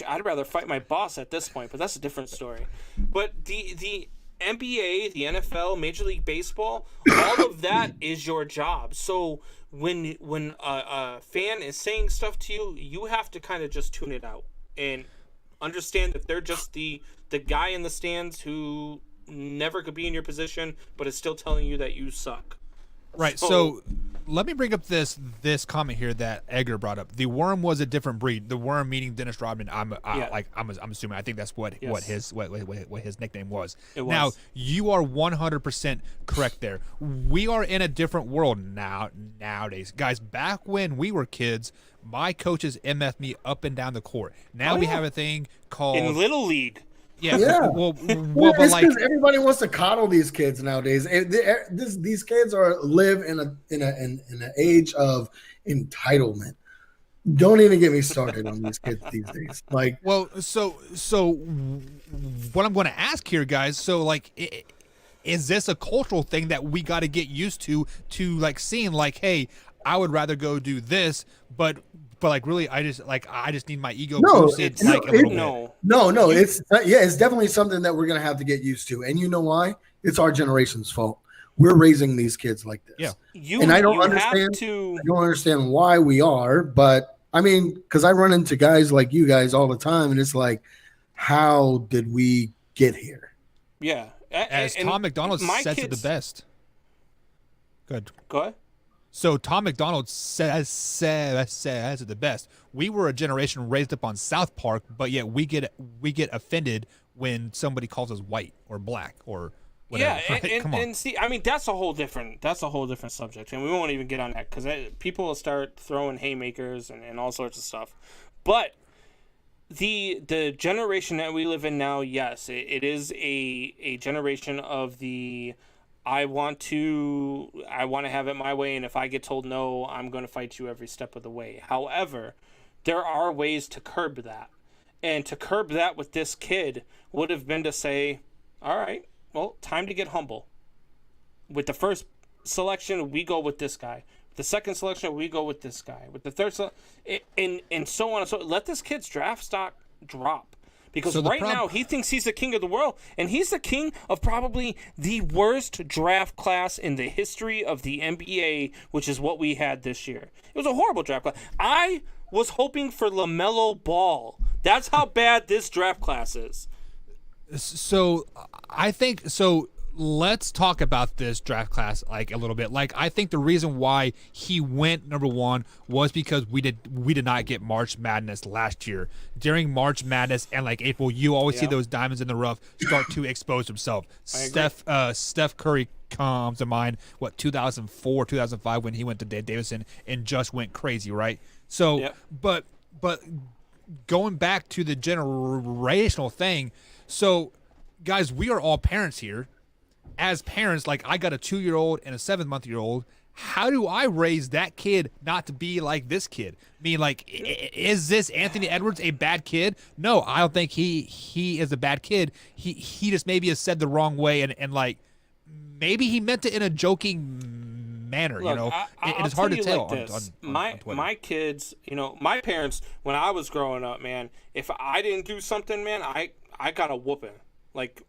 Speaker 3: I'd rather fight my boss at this point, but that's a different story. But the NBA, the NFL, Major League Baseball, all of that is your job. So when a fan is saying stuff to you, you have to kind of just tune it out and understand that they're just the guy in the stands who never could be in your position, but is still telling you that you suck.
Speaker 2: Right. So let me bring up this comment here that Edgar brought up. The Worm was a different breed. The Worm meaning Dennis Rodman. I'm assuming. I think that's what his nickname was.
Speaker 3: It was.
Speaker 2: Now you are 100% correct there. We are in a different world nowadays, guys. Back when we were kids, my coaches MF me up and down the court. Now we have a thing called
Speaker 3: in Little League.
Speaker 2: Yeah.
Speaker 4: Well,
Speaker 2: but
Speaker 4: it's
Speaker 2: like
Speaker 4: because everybody wants to coddle these kids nowadays. These kids live in an age of entitlement. Don't even get me started on these kids these days. Like,
Speaker 2: well, so what I'm going to ask here, guys. So, like, is this a cultural thing that we got to get used to like seeing like, hey, I would rather go do this, but like really, I just need my ego boosted a little bit.
Speaker 4: No, it's definitely something that we're gonna have to get used to. And you know why? It's our generation's fault. We're raising these kids like this.
Speaker 2: Yeah.
Speaker 4: I don't understand why we are, but I mean, because I run into guys like you guys all the time, and it's like, how did we get here?
Speaker 3: Yeah.
Speaker 2: As Tom McDonald says it the best. Good.
Speaker 3: Go ahead.
Speaker 2: So Tom McDonald says it the best. We were a generation raised up on South Park, but yet we get offended when somebody calls us white or black or whatever.
Speaker 3: Yeah,
Speaker 2: right?
Speaker 3: and see, I mean that's a whole different subject, and we won't even get on that because people will start throwing haymakers and all sorts of stuff. But the generation that we live in now, yes, it is a generation of the I want to have it my way, and if I get told no, I'm going to fight you every step of the way. However, there are ways to curb that. And to curb that with this kid would have been to say, all right, well, time to get humble. With the first selection, we go with this guy. The second selection, we go with this guy. With the third and so on and so on. Let this kid's draft stock drop. Because right now, he thinks he's the king of the world, and he's the king of probably the worst draft class in the history of the NBA, which is what we had this year. It was a horrible draft class. I was hoping for LaMelo Ball. That's how bad this draft class is.
Speaker 2: So I think so. Let's talk about this draft class like a little bit. Like, I think the reason why he went number one was because we did not get March Madness last year. During March Madness and like April, you always see those diamonds in the rough start to expose themselves. Steph Curry comes to mind. 2004, 2005 when he went to Davidson and just went crazy, right? So, but going back to the generational thing, so guys, we are all parents here. As parents, like, I got a 2-year-old and a 7-month-old. How do I raise that kid not to be like this kid? I mean, like, is this Anthony Edwards a bad kid? No, I don't think he is a bad kid. He just maybe has said the wrong way and like maybe he meant it in a joking manner.
Speaker 3: Look,
Speaker 2: it is hard to tell.
Speaker 3: Like my kids, my parents, when I was growing up, man, if I didn't do something, man, I got a whooping. Like.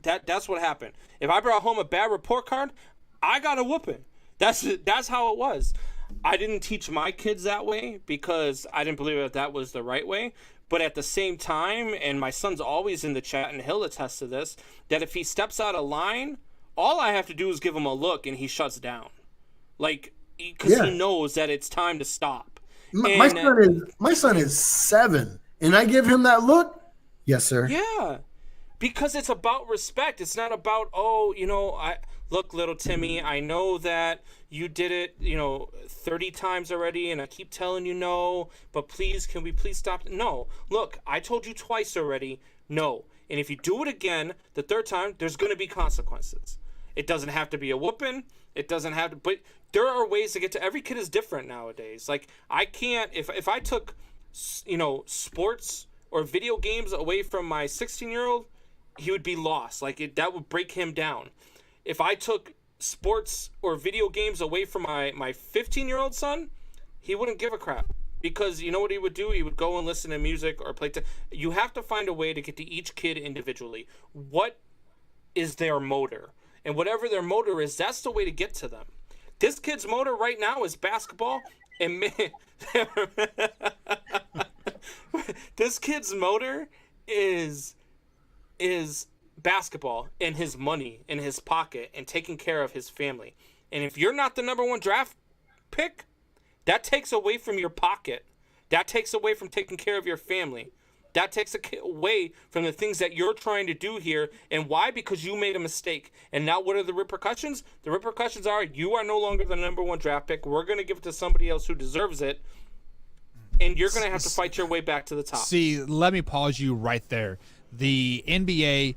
Speaker 3: That's what happened. If I brought home a bad report card, I got a whooping. That's how it was. I didn't teach my kids that way because I didn't believe that was the right way. But at the same time, and my son's always in the chat, and he'll attest to this, that if he steps out of line, all I have to do is give him a look, and he shuts down. Like, because he knows that it's time to stop.
Speaker 4: My son is 7, and I give him that look. Yes, sir.
Speaker 3: Yeah. Because it's about respect. It's not about, look, little Timmy, I know that you did it, 30 times already, and I keep telling you no, but please, can we please stop? No. Look, I told you twice already, no. And if you do it again, the third time, there's going to be consequences. It doesn't have to be a whooping. It doesn't have to, but there are ways to get to, every kid is different nowadays. Like, I can't, if I took, sports or video games away from my 16-year-old, he would be lost. Like, that would break him down. If I took sports or video games away from my 15-year-old son, he wouldn't give a crap. Because you know what he would do? He would go and listen to music or play. You have to find a way to get to each kid individually. What is their motor? And whatever their motor is, that's the way to get to them. This kid's motor right now is basketball. And this kid's motor is basketball and his money in his pocket and taking care of his family. And if you're not the number one draft pick, that takes away from your pocket. That takes away from taking care of your family. That takes away from the things that you're trying to do here. And why? Because you made a mistake. And now what are the repercussions? The repercussions are you are no longer the number one draft pick. We're going to give it to somebody else who deserves it. And you're going to have to fight your way back to the top.
Speaker 2: See, let me pause you right there. The NBA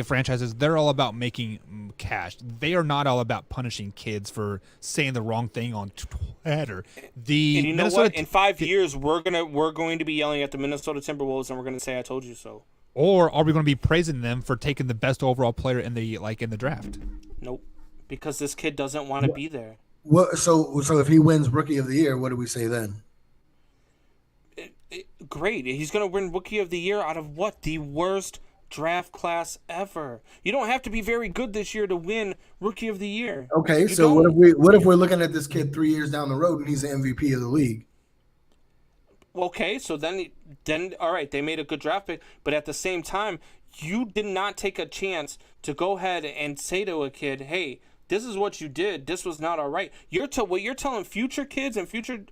Speaker 2: franchises, they're all about making cash. They are not all about punishing kids for saying the wrong thing on Twitter.
Speaker 3: And you know what? In 5 years, we're going to be yelling at the Minnesota Timberwolves, and we're going to say, "I told you so."
Speaker 2: Or are we going to be praising them for taking the best overall player in the draft?
Speaker 3: Nope, because this kid doesn't want to be there.
Speaker 4: Well, so if he wins Rookie of the Year, what do we say then?
Speaker 3: Great. He's going to win Rookie of the Year out of what? The worst draft class ever. You don't have to be very good this year to win Rookie of the Year.
Speaker 4: Okay, so what if we're looking at this kid 3 years down the road and he's the MVP of the league?
Speaker 3: Okay, so then all right, they made a good draft pick, but at the same time, you did not take a chance to go ahead and say to a kid, "Hey, this is what you did. This was not all right." What you're telling future kids and future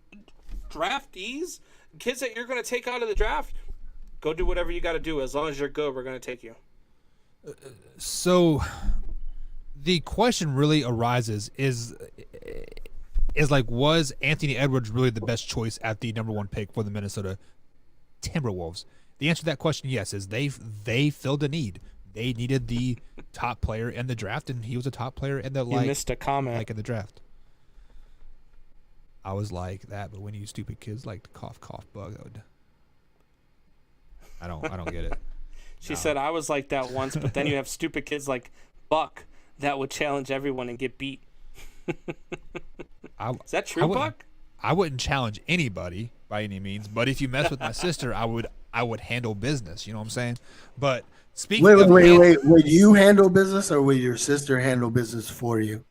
Speaker 3: draftees, kids that you're going to take out of the draft, go do whatever you got to do. As long as you're good, we're going to take you.
Speaker 2: So the question really arises is like, was Anthony Edwards really the best choice at the number one pick for the Minnesota Timberwolves? The answer to that question, yes, is they filled a need. They needed the top player in the draft, and he was a top player in the
Speaker 3: You missed a comment.
Speaker 2: like in the draft. I was like that, but when you stupid kids like to cough, bug, I don't get it.
Speaker 3: She said I was like that once, but then you have stupid kids like Buck that would challenge everyone and get beat. Is that true, Buck?
Speaker 2: I wouldn't challenge anybody by any means, but if you mess with my sister, I would handle business. You know what I'm saying? But speaking
Speaker 4: wait. Would you handle business, or would your sister handle business for you?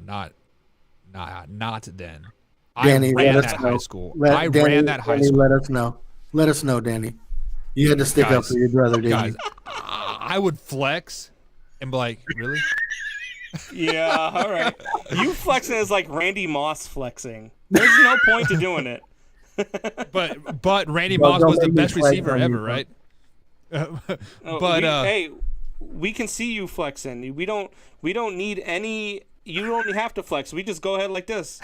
Speaker 2: Not then.
Speaker 4: Danny,
Speaker 2: I ran that high school. Ran that high school.
Speaker 4: Let us know. Let us know, Danny. You had to stick up for your brother, Danny.
Speaker 2: Guys, I would flex and be like, really?
Speaker 3: Yeah, all right. You flexing is like Randy Moss flexing. There's no point to doing it.
Speaker 2: But Randy Moss was the best receiver ever, right?
Speaker 3: Hey, we can see you flexing. We don't need any. You don't have to flex. We just go ahead like this.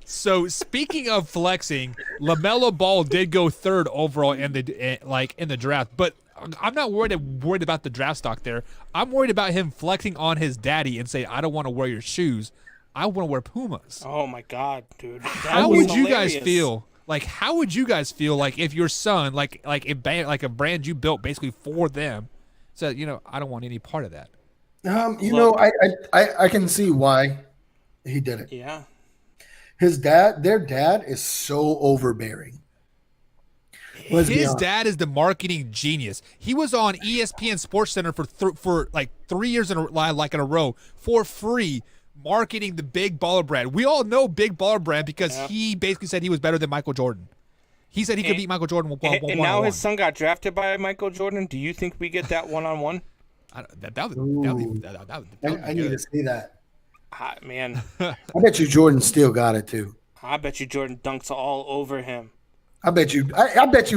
Speaker 2: So speaking of flexing, LaMelo Ball did go 3rd overall in the draft, but I'm not worried about the draft stock there. I'm worried about him flexing on his daddy and say, I don't want to wear your shoes. I want to wear Pumas.
Speaker 3: Oh my God, dude.
Speaker 2: How would you guys feel? Like, how would you guys feel like if your son, like a brand you built basically for them, said, I don't want any part of that?
Speaker 4: I can see why he did it.
Speaker 3: Yeah.
Speaker 4: Their dad is so overbearing.
Speaker 2: His dad is the marketing genius. He was on ESPN Sports Center for like 3 years in a row for free, marketing the Big Baller brand. We all know Big Baller brand because he basically said he was better than Michael Jordan. He said he could beat Michael Jordan.
Speaker 3: And now his son got drafted by Michael Jordan. Do you think we get that one-on-one?
Speaker 4: I need to see that.
Speaker 3: Man.
Speaker 4: I bet you Jordan still got it too.
Speaker 3: I bet you Jordan dunks all over him.
Speaker 4: I bet you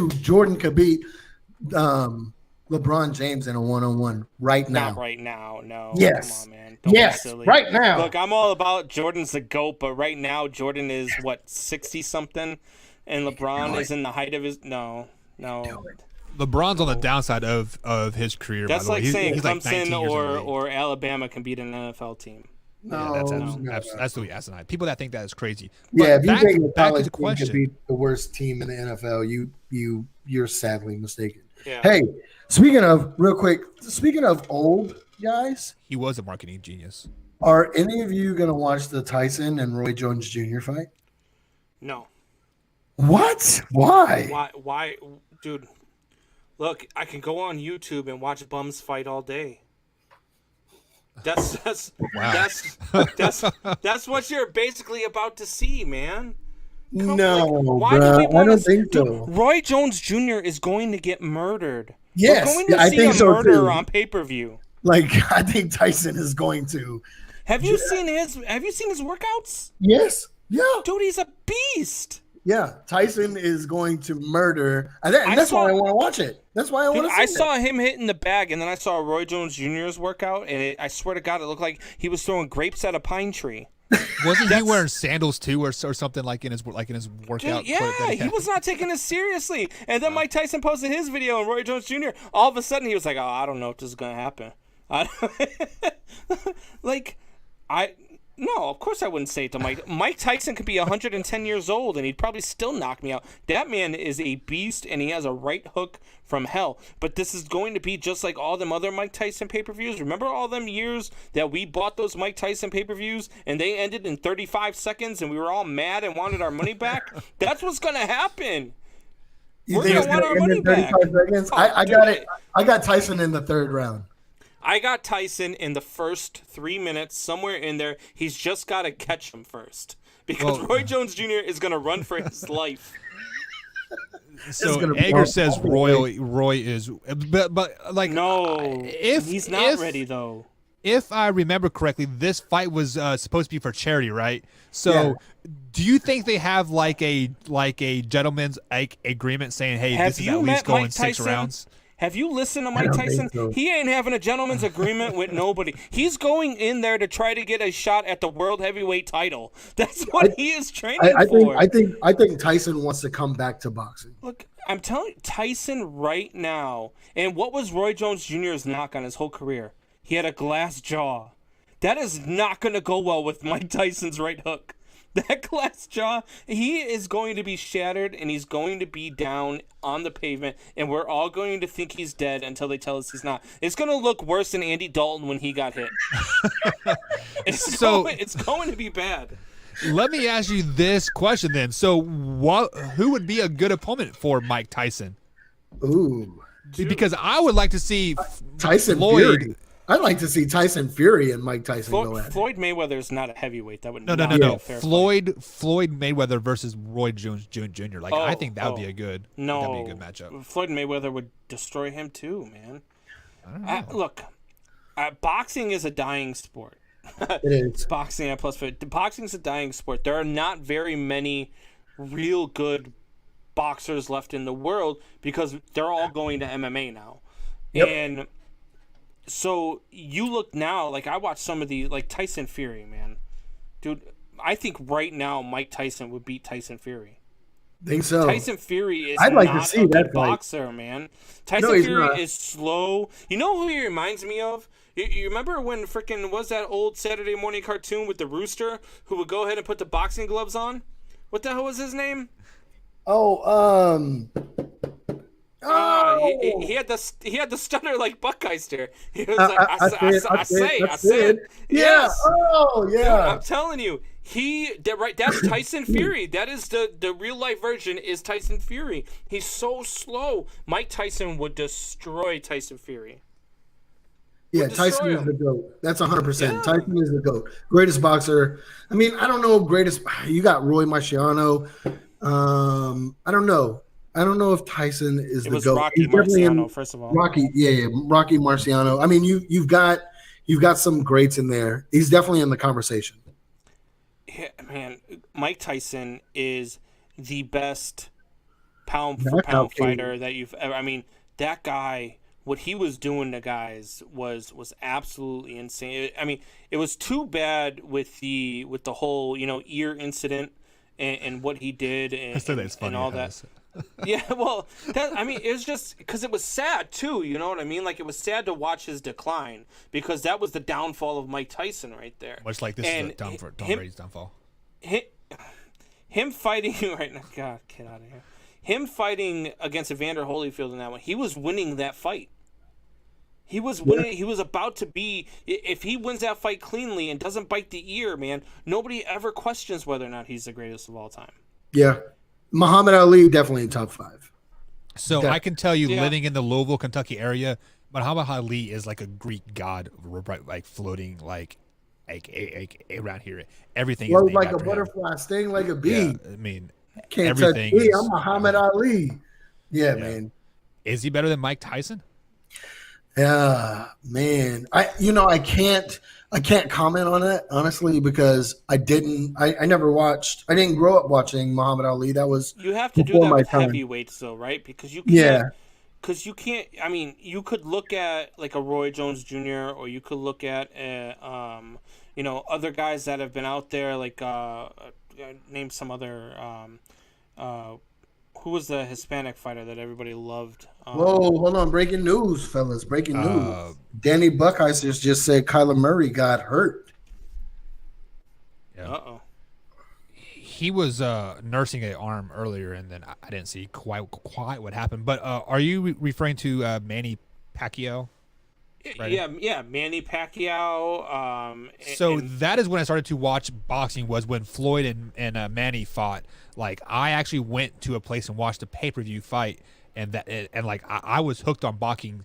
Speaker 4: Jordan could beat LeBron James in a one-on-one right now.
Speaker 3: Not right now, no.
Speaker 4: Yes.
Speaker 3: Come on, man. Don't be silly.
Speaker 4: Right now.
Speaker 3: Look, I'm all about Jordan's the GOAT, but right now Jordan is, 60-something, and LeBron is in the height of his – no.
Speaker 2: LeBron's on the downside of his career.
Speaker 3: That's
Speaker 2: by the way.
Speaker 3: like saying
Speaker 2: he's
Speaker 3: Clemson
Speaker 2: like
Speaker 3: or Alabama can beat an NFL team.
Speaker 4: No,
Speaker 2: that's absolutely asinine. People that think that is crazy.
Speaker 4: But if you think a
Speaker 2: back to
Speaker 4: college
Speaker 2: the
Speaker 4: team
Speaker 2: question.
Speaker 4: could beat the worst team in the NFL, you're sadly mistaken.
Speaker 3: Yeah.
Speaker 4: Hey, speaking of old guys,
Speaker 2: He was a marketing genius.
Speaker 4: are any of you going to watch the Tyson and Roy Jones Jr. fight?
Speaker 3: No.
Speaker 4: What? Why?
Speaker 3: Why? Dude, look, I can go on YouTube and watch bums fight all day. That's what you're basically about to see, man.
Speaker 4: I don't think so.
Speaker 3: Roy Jones Jr. is going to get murdered.
Speaker 4: Yes,
Speaker 3: we're going to
Speaker 4: I
Speaker 3: see
Speaker 4: think
Speaker 3: a
Speaker 4: so
Speaker 3: murder
Speaker 4: too.
Speaker 3: on pay-per-view.
Speaker 4: Like, I think Tyson is going to.
Speaker 3: Have you seen his workouts?
Speaker 4: Yes. Yeah.
Speaker 3: Dude, he's a beast.
Speaker 4: Yeah. Tyson is going to murder. And that's why I want to watch it. That's why I want to see it.
Speaker 3: I saw him hitting the bag, and then I saw Roy Jones Jr.'s workout, and I swear to God, it looked like he was throwing grapes at a pine tree.
Speaker 2: Wasn't he wearing sandals too, or something like in his workout?
Speaker 3: Dude, yeah, he was not taking it seriously. And then Mike Tyson posted his video, and Roy Jones Jr. all of a sudden he was like, "Oh, I don't know if this is gonna happen." No, of course I wouldn't say it to Mike. Mike Tyson could be 110 years old, and he'd probably still knock me out. That man is a beast, and he has a right hook from hell. But this is going to be just like all them other Mike Tyson pay-per-views. Remember all them years that we bought those Mike Tyson pay-per-views, and they ended in 35 seconds, and we were all mad and wanted our money back? That's what's going to happen. We're going to want our money back.
Speaker 4: Seconds? I got it. I got Tyson in the 3rd round.
Speaker 3: I got Tyson in the first 3 minutes, somewhere in there. He's just got to catch him first because Roy Jones Jr. is going to run for his life.
Speaker 2: So Egger says Roy is, but like
Speaker 3: no,
Speaker 2: if
Speaker 3: he's not ready though.
Speaker 2: If I remember correctly, this fight was supposed to be for charity, right? So, do you think they have like a gentleman's agreement saying, "Hey, this is at least going 6 rounds"?
Speaker 3: Have you listened to Mike Tyson?
Speaker 4: So.
Speaker 3: He ain't having a gentleman's agreement with nobody. He's going in there to try to get a shot at the world heavyweight title. That's what he is training for.
Speaker 4: I think Tyson wants to come back to boxing.
Speaker 3: Look, I'm telling you, Tyson right now, and what was Roy Jones Jr.'s knock on his whole career? He had a glass jaw. That is not going to go well with Mike Tyson's right hook. That glass jaw, he is going to be shattered, and he's going to be down on the pavement, and we're all going to think he's dead until they tell us he's not. It's going to look worse than Andy Dalton when he got hit. It's going to be bad.
Speaker 2: Let me ask you this question then. So, who would be a good opponent for Mike Tyson?
Speaker 4: Ooh,
Speaker 2: Because I would like to see
Speaker 4: Tyson
Speaker 2: Floyd.
Speaker 4: Fury. I'd like to see Tyson Fury and Mike Tyson go at it.
Speaker 3: Floyd Mayweather's not a heavyweight. That would
Speaker 2: No.
Speaker 3: not be a fair fight.
Speaker 2: Floyd Mayweather versus Roy Jones Jr. Like I think that would be a good.
Speaker 3: No,
Speaker 2: that'd be a good matchup.
Speaker 3: Floyd Mayweather would destroy him too, man.
Speaker 2: I don't know.
Speaker 3: Look, boxing is a dying sport.
Speaker 4: It is.
Speaker 3: Boxing at +50. Boxing is a dying sport. There are not very many real good boxers left in the world because they're all going to MMA now.
Speaker 4: Yep.
Speaker 3: And so you look now, like I watch some of the, like Tyson Fury, man. Dude, I think right now Mike Tyson would beat Tyson Fury.
Speaker 4: Think so.
Speaker 3: Tyson Fury is
Speaker 4: I'd like
Speaker 3: not
Speaker 4: to see
Speaker 3: a
Speaker 4: that
Speaker 3: good
Speaker 4: fight.
Speaker 3: boxer, man. Tyson
Speaker 4: No, he's
Speaker 3: Fury
Speaker 4: not.
Speaker 3: is slow. You know who he reminds me of? You remember when freaking was that old Saturday morning cartoon with the rooster who would go ahead and put the boxing gloves on? What the hell was his name? He had the stunner like Buckeister. He was like, I said.
Speaker 4: Yeah.
Speaker 3: Yes.
Speaker 4: Oh,
Speaker 3: Dude,
Speaker 4: yeah.
Speaker 3: I'm telling you, that's Tyson Fury. That is the real life version is Tyson Fury. He's so slow. Mike Tyson would destroy Tyson Fury.
Speaker 4: Yeah,
Speaker 3: destroy
Speaker 4: Tyson is
Speaker 3: him.
Speaker 4: the GOAT. That's 100%.
Speaker 3: Yeah.
Speaker 4: Tyson is the GOAT. Greatest boxer. I mean, I don't know greatest. You got Roy Marciano. I don't know. I don't know if Tyson is
Speaker 3: It
Speaker 4: the
Speaker 3: was
Speaker 4: GOAT.
Speaker 3: Rocky
Speaker 4: He's definitely
Speaker 3: Marciano, first of all.
Speaker 4: Rocky Marciano. I mean, you've got some greats in there. He's definitely in the conversation.
Speaker 3: Yeah, man, Mike Tyson is the best pound for pound fighter that you've ever. I mean, that guy, what he was doing to guys was absolutely insane. I mean, it was too bad with the whole ear incident and what he did and all that. Yeah, well, it was just because it was sad too. You know what I mean? Like it was sad to watch his decline because that was the downfall of Mike Tyson right there.
Speaker 2: Much like this is Tom Brady's downfall.
Speaker 3: Him fighting right now, God, get out of here. Him fighting against Evander Holyfield in that one, he was winning that fight. He was winning. He was about to be. If he wins that fight cleanly and doesn't bite the ear, man, nobody ever questions whether or not he's the greatest of all time.
Speaker 4: Yeah. Muhammad Ali, definitely in top 5.
Speaker 2: So
Speaker 4: Yeah.
Speaker 2: I can tell you, living in the Louisville, Kentucky area, Muhammad Ali is like a Greek god, like floating like around here. Everything
Speaker 4: Float
Speaker 2: is
Speaker 4: like a
Speaker 2: after him.
Speaker 4: butterfly, sting like a bee.
Speaker 2: Yeah, I mean,
Speaker 4: Can't touch
Speaker 2: everything
Speaker 4: me.
Speaker 2: is-
Speaker 4: I'm Muhammad Ali. Yeah, man.
Speaker 2: Is he better than Mike Tyson?
Speaker 4: Yeah, man. I can't comment on it honestly because I never watched. I didn't grow up watching Muhammad Ali. That was
Speaker 3: You have to do
Speaker 4: before
Speaker 3: that
Speaker 4: my
Speaker 3: with
Speaker 4: time.
Speaker 3: heavyweights, though, right? Because you can't.
Speaker 4: Yeah.
Speaker 3: Because you can't. I mean, you could look at like a Roy Jones Jr. or you could look at other guys that have been out there. Like name some other. Who was the Hispanic fighter that everybody loved?
Speaker 4: Whoa, hold on. Breaking news, fellas. Breaking news. Danny Buckheisers just said Kyler Murray got hurt.
Speaker 2: Yeah.
Speaker 3: Uh-oh.
Speaker 2: He was nursing an arm earlier, and then I didn't see quite what happened. But are you referring to Manny Pacquiao? Right.
Speaker 3: Yeah, Manny Pacquiao.
Speaker 2: That is when I started to watch boxing. Was when Floyd and Manny fought. Like I actually went to a place and watched a pay-per-view fight, and I was hooked on boxing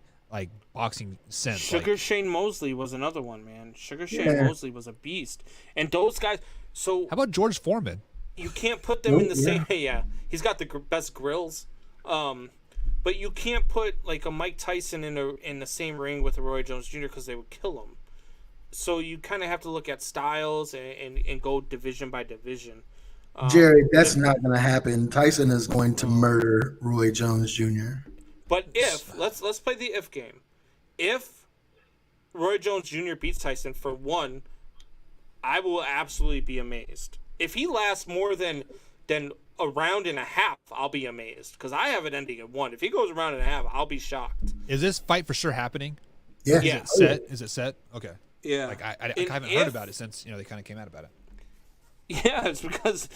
Speaker 2: since.
Speaker 3: Sugar Shane Mosley was another one, man. Shane Mosley was a beast, and those guys. So
Speaker 2: how about George Foreman?
Speaker 3: You can't put them in the same. Yeah, he's got the best grills. But you can't put like a Mike Tyson in the same ring with a Roy Jones Jr. because they would kill him. So you kind of have to look at styles and go division by division.
Speaker 4: Jerry, that's not going to happen. Tyson is going to murder Roy Jones Jr.
Speaker 3: But if let's play the if game. If Roy Jones Jr. beats Tyson, for one, I will absolutely be amazed. If he lasts more than a round and a half, I'll be amazed because I have it ending at 1. If he goes a round and a half, I'll be shocked.
Speaker 2: Is this fight for sure happening?
Speaker 4: Yeah.
Speaker 3: Yeah.
Speaker 2: Is it set? Okay.
Speaker 3: Yeah.
Speaker 2: Like I haven't heard about it since they kind of came out about it.
Speaker 3: Yeah, it's because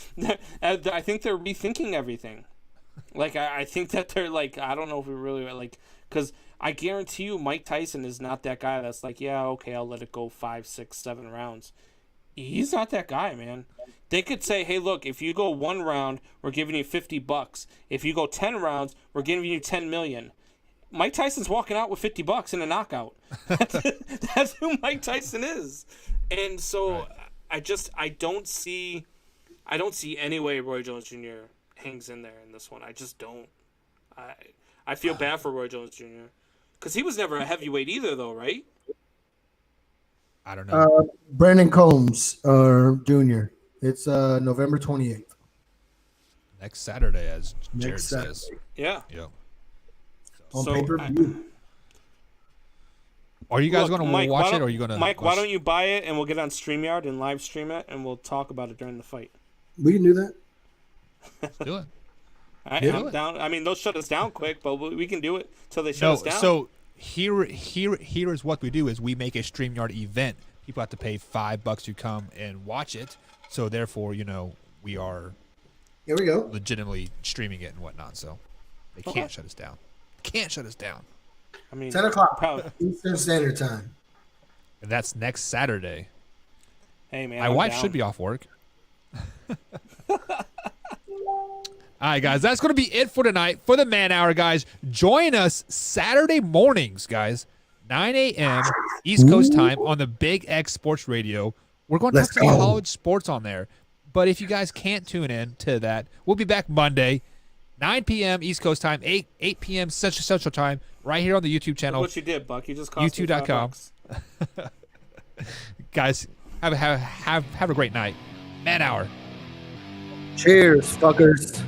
Speaker 3: I think they're rethinking everything. Like, I think that they're like, I don't know if we really like, because I guarantee you Mike Tyson is not that guy that's like, yeah, okay, I'll let it go 5, 6, 7 rounds. He's not that guy, man. They could say, hey, look, if you go 1 round, we're giving you $50. If you go 10 rounds, we're giving you $10 million. Mike Tyson's walking out with $50 in a knockout. That's who Mike Tyson is. And so I don't see any way Roy Jones Jr. hangs in there in this one. I just don't. I feel bad for Roy Jones Jr. because he was never a heavyweight either, though, right?
Speaker 2: I don't know.
Speaker 4: Brandon Combs Jr. It's November 28th.
Speaker 2: Next Saturday, as Jared
Speaker 4: Next
Speaker 2: says.
Speaker 4: Saturday.
Speaker 3: Yeah.
Speaker 2: Yep.
Speaker 4: On
Speaker 3: So,
Speaker 4: pay-per-view.
Speaker 2: Are you guys
Speaker 3: Look,
Speaker 2: going to
Speaker 3: Mike,
Speaker 2: watch it, or are you going to?
Speaker 3: Mike, why don't you buy it and we'll get on StreamYard and live stream it and we'll talk about it during the fight.
Speaker 4: We can do that.
Speaker 2: do it?
Speaker 3: I'm down. I mean, they'll shut us down quick, but we can do it till they shut us down.
Speaker 2: So here is what we do: is we make a StreamYard event. People have to pay $5 to come and watch it. So therefore, we are
Speaker 4: Here we go.
Speaker 2: legitimately streaming it and whatnot. So they can't shut us down. Can't shut us down.
Speaker 3: I mean,
Speaker 4: 10 o'clock
Speaker 3: probably,
Speaker 4: Eastern Standard Time.
Speaker 2: And that's next Saturday.
Speaker 3: hey man,
Speaker 2: My
Speaker 3: I'm
Speaker 2: wife
Speaker 3: down.
Speaker 2: should be off work. All right, guys, that's going to be it for tonight for the Man Hour, guys. Join us Saturday mornings, guys, 9 a.m. East Coast time on the Big X Sports Radio. We're going to
Speaker 4: Let's
Speaker 2: talk some
Speaker 4: go.
Speaker 2: college sports on there. But if you guys can't tune in to that, we'll be back Monday, 9 p.m. East Coast time, 8 p.m. Central time, right here on the YouTube
Speaker 3: Look
Speaker 2: channel.
Speaker 3: what you did, Buck. You just cost me
Speaker 2: YouTube.com.
Speaker 3: $5.
Speaker 2: Guys, have a great night. Man Hour.
Speaker 4: Cheers, fuckers.